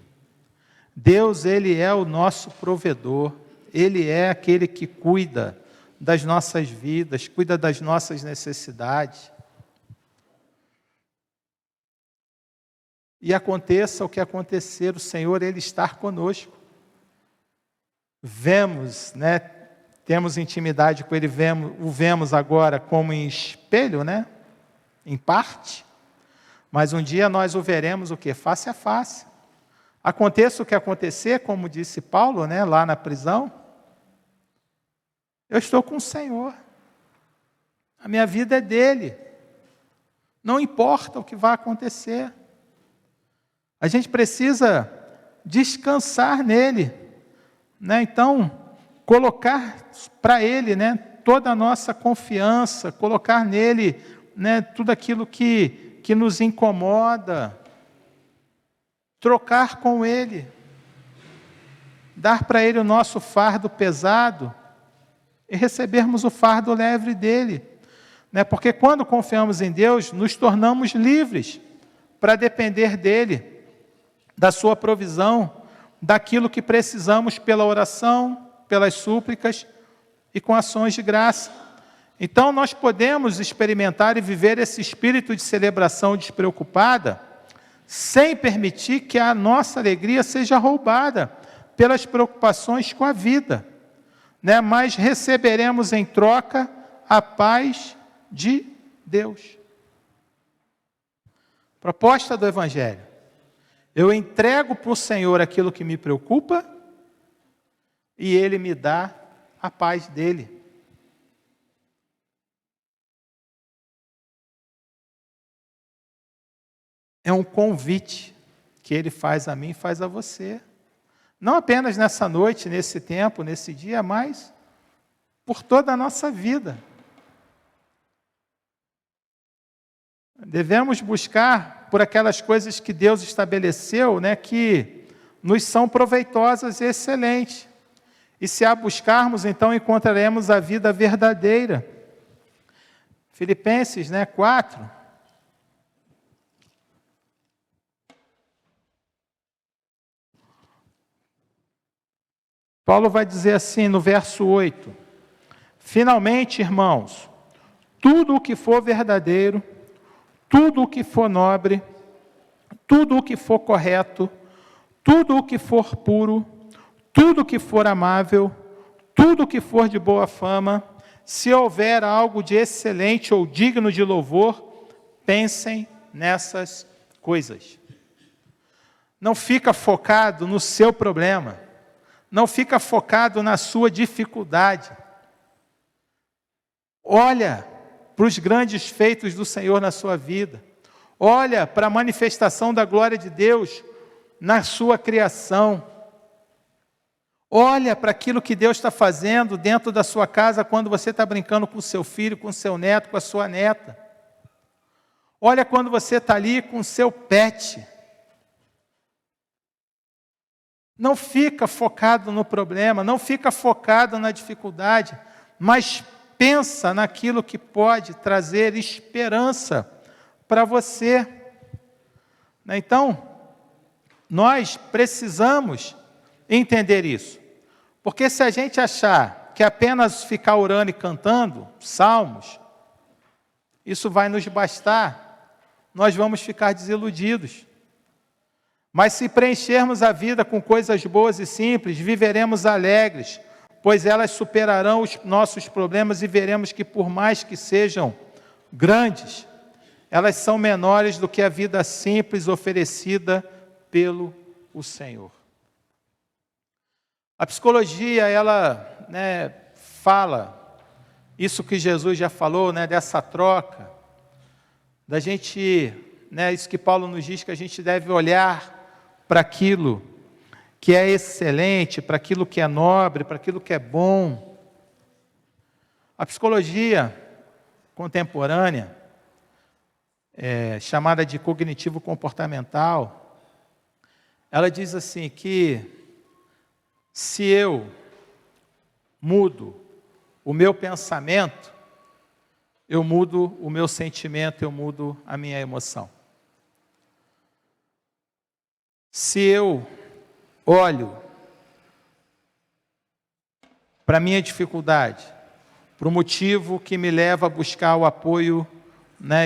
Deus, Ele é o nosso provedor. Ele é aquele que cuida das nossas vidas, cuida das nossas necessidades. E aconteça o que acontecer, o Senhor, Ele está conosco. Vemos, né? Temos intimidade com Ele, o vemos agora como em espelho, né? Em parte, mas um dia nós o veremos o quê? Face a face. Aconteça o que acontecer, como disse Paulo, né? Lá na prisão, eu estou com o Senhor, a minha vida é dele, não importa o que vai acontecer, a gente precisa descansar nele, né? Então, colocar para Ele, né, toda a nossa confiança, colocar nele, né, tudo aquilo que nos incomoda, trocar com Ele, dar para Ele o nosso fardo pesado e recebermos o fardo leve dEle, né? Porque quando confiamos em Deus, nos tornamos livres para depender dEle, da sua provisão, daquilo que precisamos pela oração, pelas súplicas e com ações de graça. Então nós podemos experimentar e viver esse espírito de celebração despreocupada, sem permitir que a nossa alegria seja roubada pelas preocupações com a vida, né? Mas receberemos em troca a paz de Deus. Proposta do Evangelho: eu entrego para o Senhor aquilo que me preocupa, e Ele me dá a paz dEle. É um convite que Ele faz a mim e faz a você. Não apenas nessa noite, nesse tempo, nesse dia, mas por toda a nossa vida. Devemos buscar por aquelas coisas que Deus estabeleceu, né, que nos são proveitosas e excelentes. E se a buscarmos, então encontraremos a vida verdadeira. Filipenses, 4. Paulo vai dizer assim no verso 8: finalmente, irmãos, tudo o que for verdadeiro, tudo o que for nobre, tudo o que for correto, tudo o que for puro, tudo o que for amável, tudo o que for de boa fama, se houver algo de excelente ou digno de louvor, pensem nessas coisas. Não fica focado no seu problema, não fica focado na sua dificuldade. Olha para os grandes feitos do Senhor na sua vida. Olha para a manifestação da glória de Deus na sua criação. Olha para aquilo que Deus está fazendo dentro da sua casa quando você está brincando com o seu filho, com o seu neto, com a sua neta. Olha quando você está ali com o seu pet. Não fica focado no problema, não fica focado na dificuldade, mas pensa naquilo que pode trazer esperança para você. Então, nós precisamos entender isso. Porque se a gente achar que apenas ficar orando e cantando salmos, isso vai nos bastar, nós vamos ficar desiludidos. Mas se preenchermos a vida com coisas boas e simples, viveremos alegres, pois elas superarão os nossos problemas e veremos que, por mais que sejam grandes, elas são menores do que a vida simples oferecida pelo Senhor. A psicologia, ela fala isso que Jesus já falou, dessa troca, da gente, isso que Paulo nos diz, que a gente deve olhar para aquilo que é excelente, para aquilo que é nobre, para aquilo que é bom. A psicologia contemporânea, chamada de cognitivo-comportamental, ela diz assim que se eu mudo o meu pensamento, eu mudo o meu sentimento, eu mudo a minha emoção. Se eu olho para a minha dificuldade, para o motivo que me leva a buscar o apoio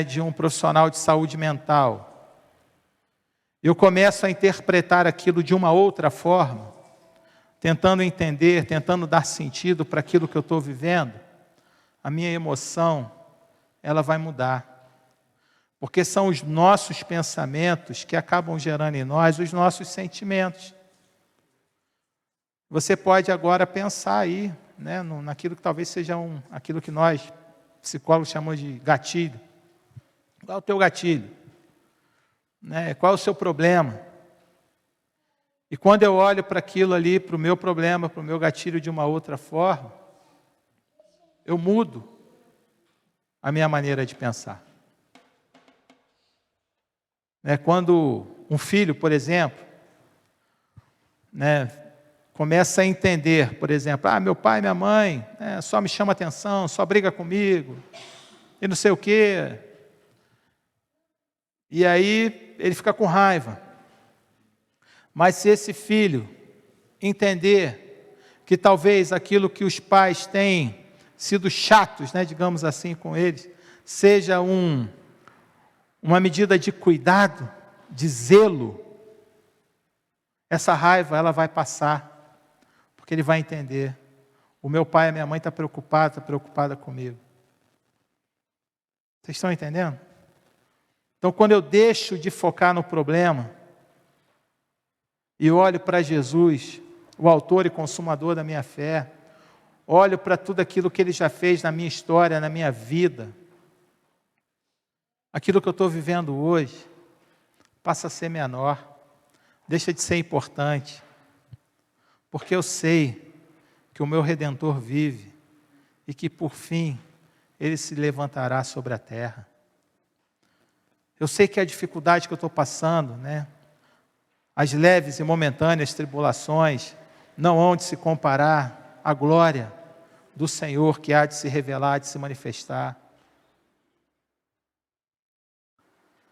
de um profissional de saúde mental, eu começo a interpretar aquilo de uma outra forma, tentando entender, tentando dar sentido para aquilo que eu estou vivendo, a minha emoção, ela vai mudar. Porque são os nossos pensamentos que acabam gerando em nós os nossos sentimentos. Você pode agora pensar aí, naquilo que talvez seja aquilo que nós, psicólogos, chamamos de gatilho. Qual é o teu gatilho? Qual é o seu problema? E quando eu olho para aquilo ali, para o meu problema, para o meu gatilho de uma outra forma, eu mudo a minha maneira de pensar. Quando um filho, por exemplo, começa a entender, por exemplo, meu pai e minha mãe só me chamam atenção, só briga comigo, e não sei o quê. E aí ele fica com raiva. Mas se esse filho entender que talvez aquilo que os pais têm sido chatos, digamos assim, com eles, seja uma medida de cuidado, de zelo, essa raiva ela vai passar, porque ele vai entender, o meu pai e a minha mãe estão preocupada comigo. Vocês estão entendendo? Então, quando eu deixo de focar no problema, e olho para Jesus, o autor e consumador da minha fé, olho para tudo aquilo que Ele já fez na minha história, na minha vida, aquilo que eu estou vivendo hoje, passa a ser menor, deixa de ser importante, porque eu sei que o meu Redentor vive, e que por fim, Ele se levantará sobre a terra. Eu sei que a dificuldade que eu estou passando, as leves e momentâneas tribulações, não hão de se comparar à glória do Senhor que há de se revelar, de se manifestar.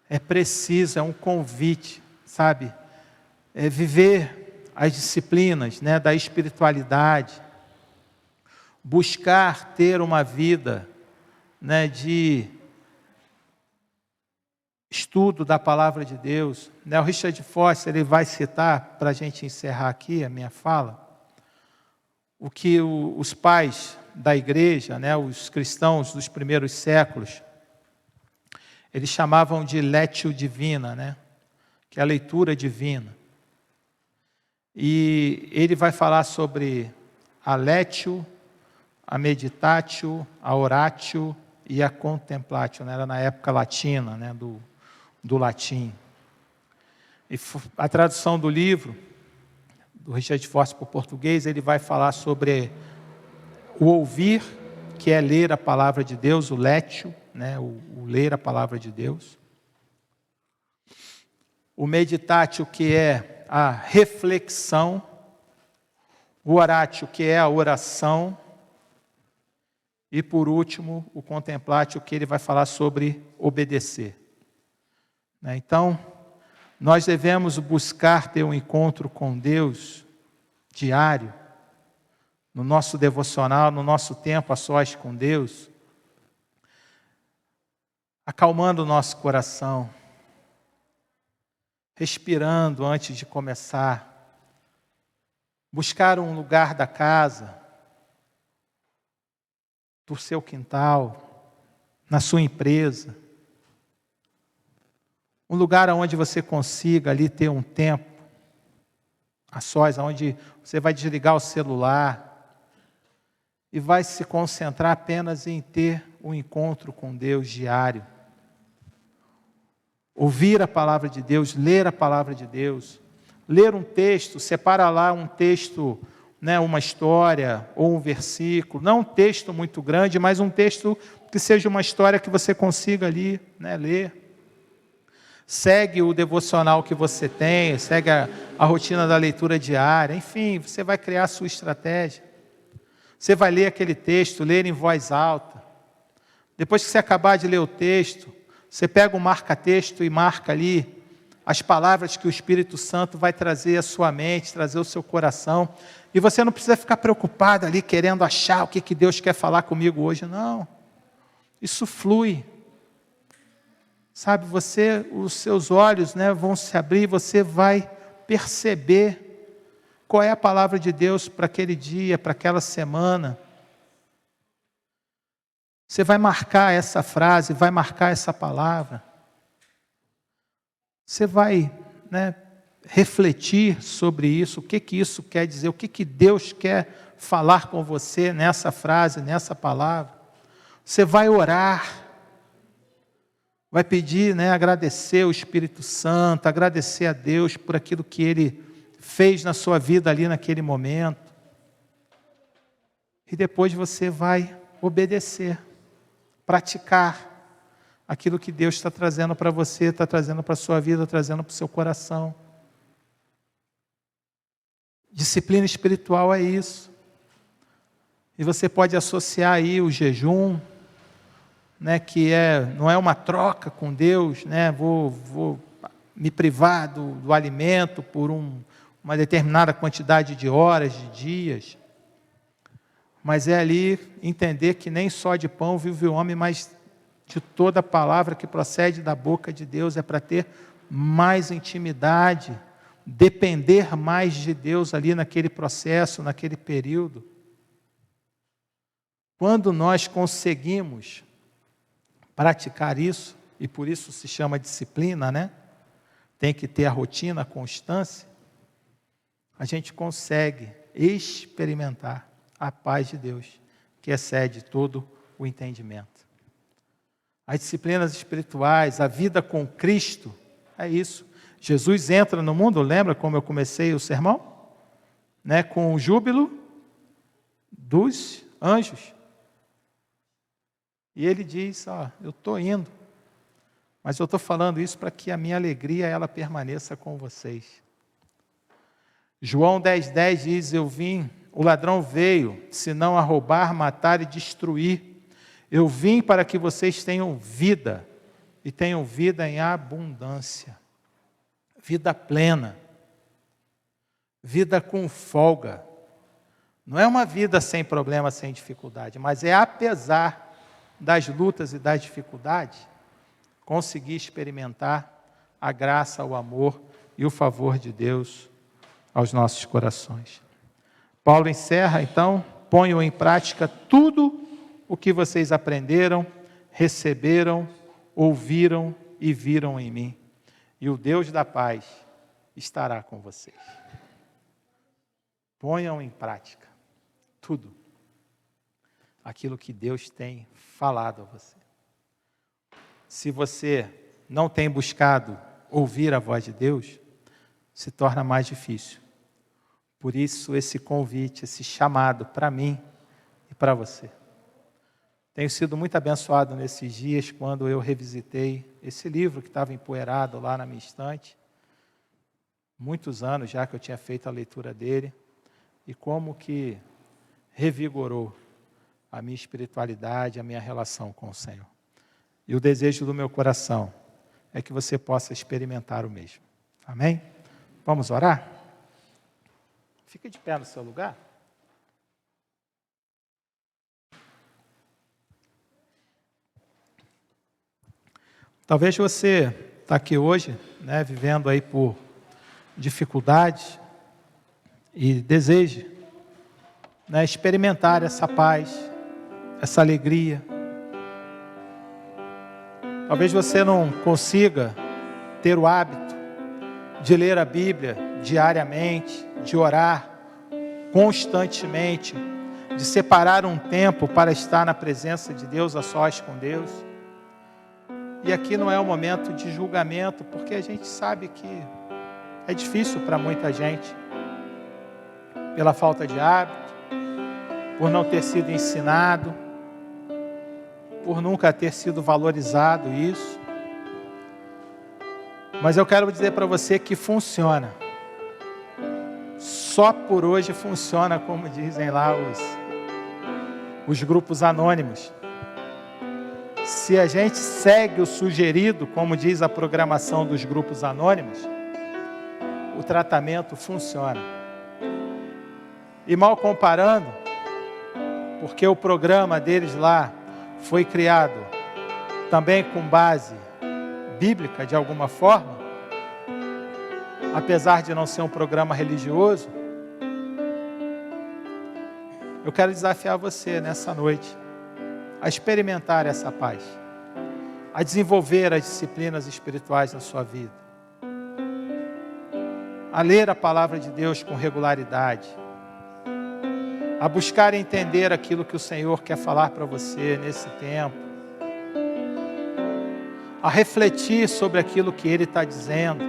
É preciso, é um convite, sabe? É viver as disciplinas, né, da espiritualidade, buscar ter uma vida, né, de estudo da palavra de Deus. O Richard Foster, ele vai citar, para a gente encerrar aqui a minha fala, o que os pais da igreja, né, os cristãos dos primeiros séculos, eles chamavam de lectio divina, né, que é a leitura divina. E ele vai falar sobre a lectio, a meditatio, a oratio e a contemplatio, né, era na época latina, né, do latim. E a tradução do livro, do Richard Foster para o português, ele vai falar sobre o ouvir, que é ler a palavra de Deus, o lectio, né, o ler a palavra de Deus. O meditatio, que é a reflexão. O oratio, que é a oração. E por último, o contemplatio, que ele vai falar sobre obedecer. Então, nós devemos buscar ter um encontro com Deus diário, no nosso devocional, no nosso tempo a sós com Deus, acalmando o nosso coração, respirando antes de começar, buscar um lugar da casa, do seu quintal, na sua empresa, um lugar onde você consiga ali ter um tempo a sós, onde você vai desligar o celular e vai se concentrar apenas em ter um encontro com Deus diário. Ouvir a palavra de Deus, ler a palavra de Deus, ler um texto, separa lá um texto, né, uma história ou um versículo, não um texto muito grande, mas um texto que seja uma história que você consiga ali, né, ler. Segue o devocional que você tem, segue a rotina da leitura diária, enfim, você vai criar a sua estratégia. Você vai ler aquele texto, ler em voz alta. Depois que você acabar de ler o texto, você pega um marca-texto e marca ali as palavras que o Espírito Santo vai trazer à sua mente, trazer ao seu coração. E você não precisa ficar preocupado ali, querendo achar o que Deus quer falar comigo hoje. Não, isso flui. Sabe, os seus olhos, né, vão se abrir, você vai perceber qual é a palavra de Deus para aquele dia, para aquela semana. Você vai marcar essa frase, vai marcar essa palavra. Você vai, né, refletir sobre isso, o que isso quer dizer, o que Deus quer falar com você nessa frase, nessa palavra. Você vai orar. Vai pedir, né, agradecer o Espírito Santo, agradecer a Deus por aquilo que Ele fez na sua vida ali naquele momento. E depois você vai obedecer, praticar aquilo que Deus está trazendo para você, está trazendo para a sua vida, trazendo para o seu coração. Disciplina espiritual é isso. E você pode associar aí o jejum, né, que não é uma troca com Deus, né, vou me privar do alimento por uma determinada quantidade de horas, de dias, mas é ali entender que nem só de pão vive o homem, mas de toda a palavra que procede da boca de Deus, é para ter mais intimidade, depender mais de Deus ali naquele processo, naquele período. Quando nós conseguimos praticar isso, e por isso se chama disciplina, né? Tem que ter a rotina, a constância. A gente consegue experimentar a paz de Deus, que excede todo o entendimento. As disciplinas espirituais, a vida com Cristo, é isso. Jesus entra no mundo, lembra como eu comecei o sermão? Né? Com o júbilo dos anjos. E ele diz, eu estou indo, mas eu estou falando isso para que a minha alegria ela permaneça com vocês. João 10,10 diz, o ladrão veio, senão a roubar, matar e destruir. Eu vim para que vocês tenham vida, e tenham vida em abundância, vida plena. vida com folga. Não é uma vida sem problema, sem dificuldade, mas é apesar das lutas e das dificuldades, conseguir experimentar a graça, o amor e o favor de Deus aos nossos corações. Paulo encerra, então, ponham em prática tudo o que vocês aprenderam, receberam, ouviram e viram em mim. E o Deus da paz estará com vocês. Ponham em prática tudo aquilo que Deus tem falado a você. Se você não tem buscado ouvir a voz de Deus, se torna mais difícil. Por isso, esse convite, esse chamado para mim e para você. Tenho sido muito abençoado nesses dias, quando eu revisitei esse livro que estava empoeirado lá na minha estante. Muitos anos já que eu tinha feito a leitura dele. E como que revigorou a minha espiritualidade, a minha relação com o Senhor. E o desejo do meu coração é que você possa experimentar o mesmo. Amém? Vamos orar? Fica de pé no seu lugar. Talvez você está aqui hoje, né, vivendo aí por dificuldades e deseje, né, experimentar essa paz, essa alegria. Talvez você não consiga ter o hábito de ler a Bíblia diariamente, de orar constantemente, de separar um tempo para estar na presença de Deus, a sós com Deus. E aqui não é um momento de julgamento, porque a gente sabe que é difícil para muita gente, pela falta de hábito, por não ter sido ensinado, por nunca ter sido valorizado isso. Mas eu quero dizer para você que funciona. Só por hoje funciona, como dizem lá os grupos anônimos. Se a gente segue o sugerido, como diz a programação dos grupos anônimos, o tratamento funciona. E mal comparando, porque o programa deles lá foi criado também com base bíblica de alguma forma, apesar de não ser um programa religioso, eu quero desafiar você nessa noite a experimentar essa paz, a desenvolver as disciplinas espirituais na sua vida, a ler a palavra de Deus com regularidade, a buscar entender aquilo que o Senhor quer falar para você nesse tempo, a refletir sobre aquilo que Ele está dizendo,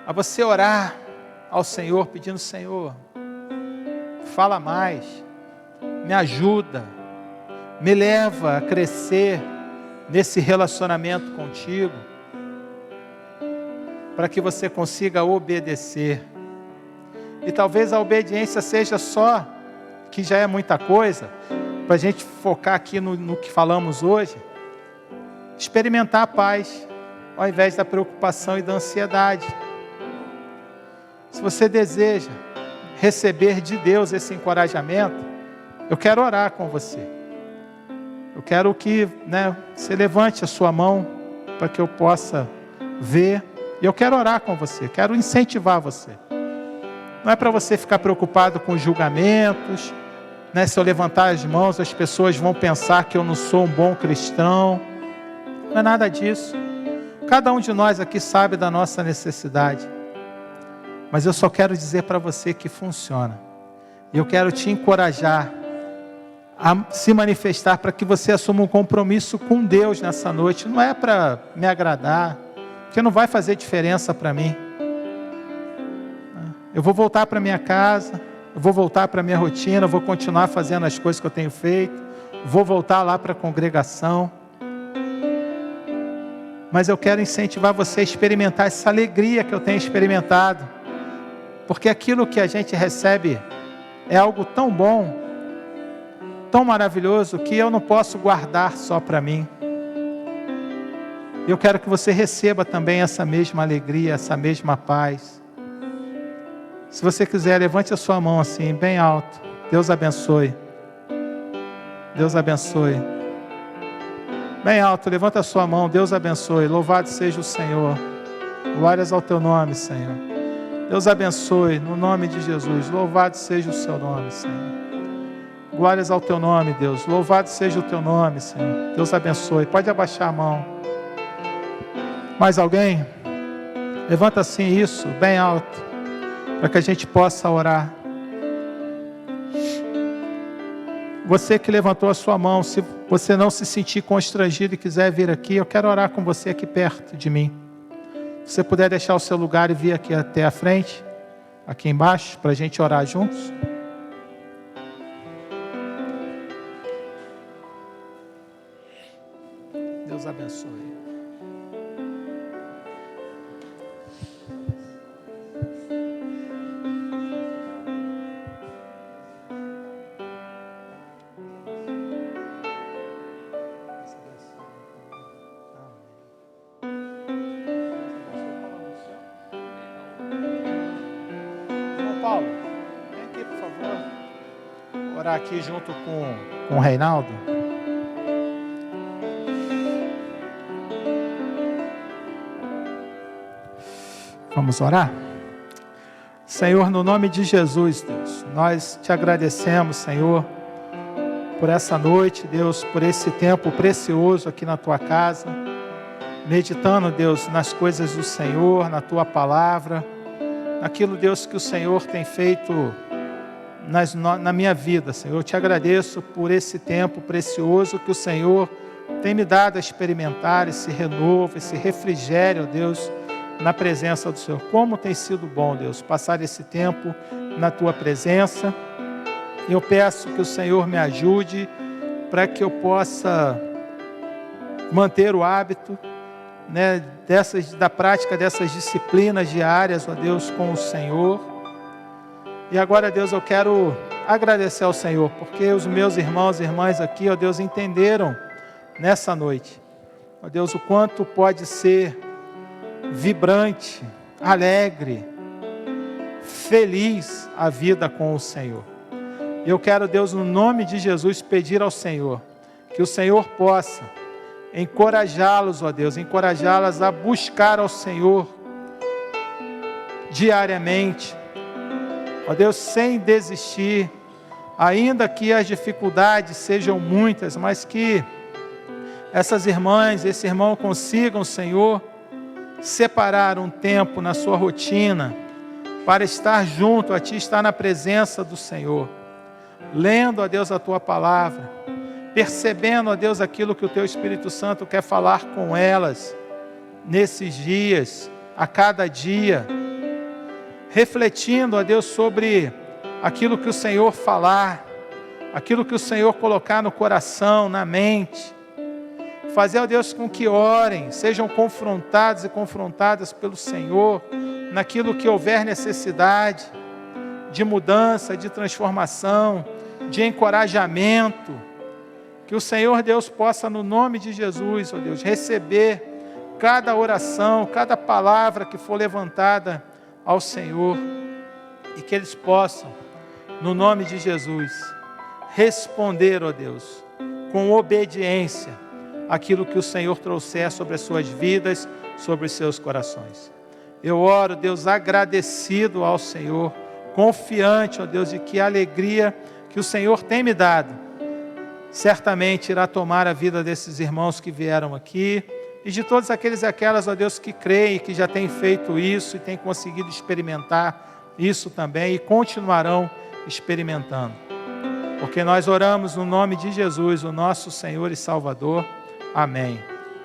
a você orar ao Senhor pedindo: Senhor, fala mais, me ajuda, me leva a crescer nesse relacionamento contigo, para que você consiga obedecer. E talvez a obediência seja só, que já é muita coisa, para a gente focar aqui no que falamos hoje, experimentar a paz, ao invés da preocupação e da ansiedade. Se você deseja receber de Deus esse encorajamento, eu quero orar com você. Eu quero que, você levante a sua mão para que eu possa ver. E eu quero orar com você, quero incentivar você. Não é para você ficar preocupado com julgamentos, se eu levantar as mãos as pessoas vão pensar que eu não sou um bom cristão. Não é nada disso. Cada um de nós aqui sabe da nossa necessidade. Mas eu só quero dizer para você que funciona. E eu quero te encorajar a se manifestar para que você assuma um compromisso com Deus nessa noite. Não é para me agradar, porque não vai fazer diferença para mim. Eu vou voltar para minha casa, eu vou voltar para minha rotina, eu vou continuar fazendo as coisas que eu tenho feito, vou voltar lá para a congregação. Mas eu quero incentivar você a experimentar essa alegria que eu tenho experimentado, porque aquilo que a gente recebe é algo tão bom, tão maravilhoso, que eu não posso guardar só para mim. Eu quero que você receba também essa mesma alegria, essa mesma paz. Se você quiser, levante a sua mão assim, bem alto. Deus abençoe. Deus abençoe. Bem alto, levanta a sua mão. Deus abençoe. Louvado seja o Senhor. Glórias ao teu nome, Senhor. Deus abençoe, no nome de Jesus. Louvado seja o seu nome, Senhor. Glórias ao teu nome, Deus. Louvado seja o teu nome, Senhor. Deus abençoe. Pode abaixar a mão. Mais alguém? Levanta assim isso, bem alto, para que a gente possa orar. Você que levantou a sua mão, se você não se sentir constrangido e quiser vir aqui, eu quero orar com você aqui perto de mim. Se você puder deixar o seu lugar e vir aqui até a frente, aqui embaixo, para a gente orar juntos. Deus abençoe. Paulo, vem aqui, por favor. Orar aqui junto com o Reinaldo. Vamos orar? Senhor, no nome de Jesus, Deus, nós te agradecemos, Senhor, por essa noite, Deus, por esse tempo precioso aqui na tua casa, meditando, Deus, nas coisas do Senhor, na tua palavra, naquilo, Deus, que o Senhor tem feito na minha vida, Senhor. Eu te agradeço por esse tempo precioso que o Senhor tem me dado a experimentar, esse renovo, esse refrigério, Deus, na presença do Senhor. Como tem sido bom, Deus, passar esse tempo na tua presença. Eu peço que o Senhor me ajude para que eu possa manter o hábito, né, da prática dessas disciplinas diárias, ó Deus, com o Senhor. E agora, Deus, eu quero agradecer ao Senhor, porque os meus irmãos e irmãs aqui, ó Deus, entenderam nessa noite, ó Deus, o quanto pode ser vibrante, alegre, feliz a vida com o Senhor. E eu quero, Deus, no nome de Jesus, pedir ao Senhor, que o Senhor possa encorajá-los, ó Deus, encorajá-las a buscar ao Senhor diariamente, ó Deus, sem desistir, ainda que as dificuldades sejam muitas, mas que essas irmãs, esse irmão consigam, Senhor, separar um tempo na sua rotina para estar junto a Ti, estar na presença do Senhor, lendo, ó Deus, a Tua palavra, percebendo, ó Deus, aquilo que o Teu Espírito Santo quer falar com elas nesses dias, a cada dia, refletindo, ó Deus, sobre aquilo que o Senhor falar, aquilo que o Senhor colocar no coração, na mente. Fazer, ó Deus, com que orem, sejam confrontados e confrontadas pelo Senhor, naquilo que houver necessidade de mudança, de transformação, de encorajamento. Que o Senhor, Deus, possa, no nome de Jesus, ó Deus, receber cada oração, cada palavra que for levantada ao Senhor, e que eles possam, no nome de Jesus, responder, ó Deus, com obediência, aquilo que o Senhor trouxer sobre as suas vidas, sobre os seus corações. Eu oro, Deus, agradecido ao Senhor, confiante, ó Deus, de que a alegria que o Senhor tem me dado, certamente irá tomar a vida desses irmãos que vieram aqui, e de todos aqueles e aquelas, ó Deus, que creem, que já têm feito isso, e têm conseguido experimentar isso também, e continuarão experimentando. Porque nós oramos no nome de Jesus, o nosso Senhor e Salvador. Amém.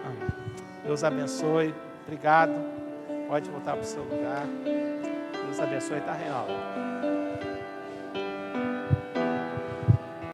Amém. Deus abençoe. Obrigado. Pode voltar para o seu lugar. Deus abençoe. Está real.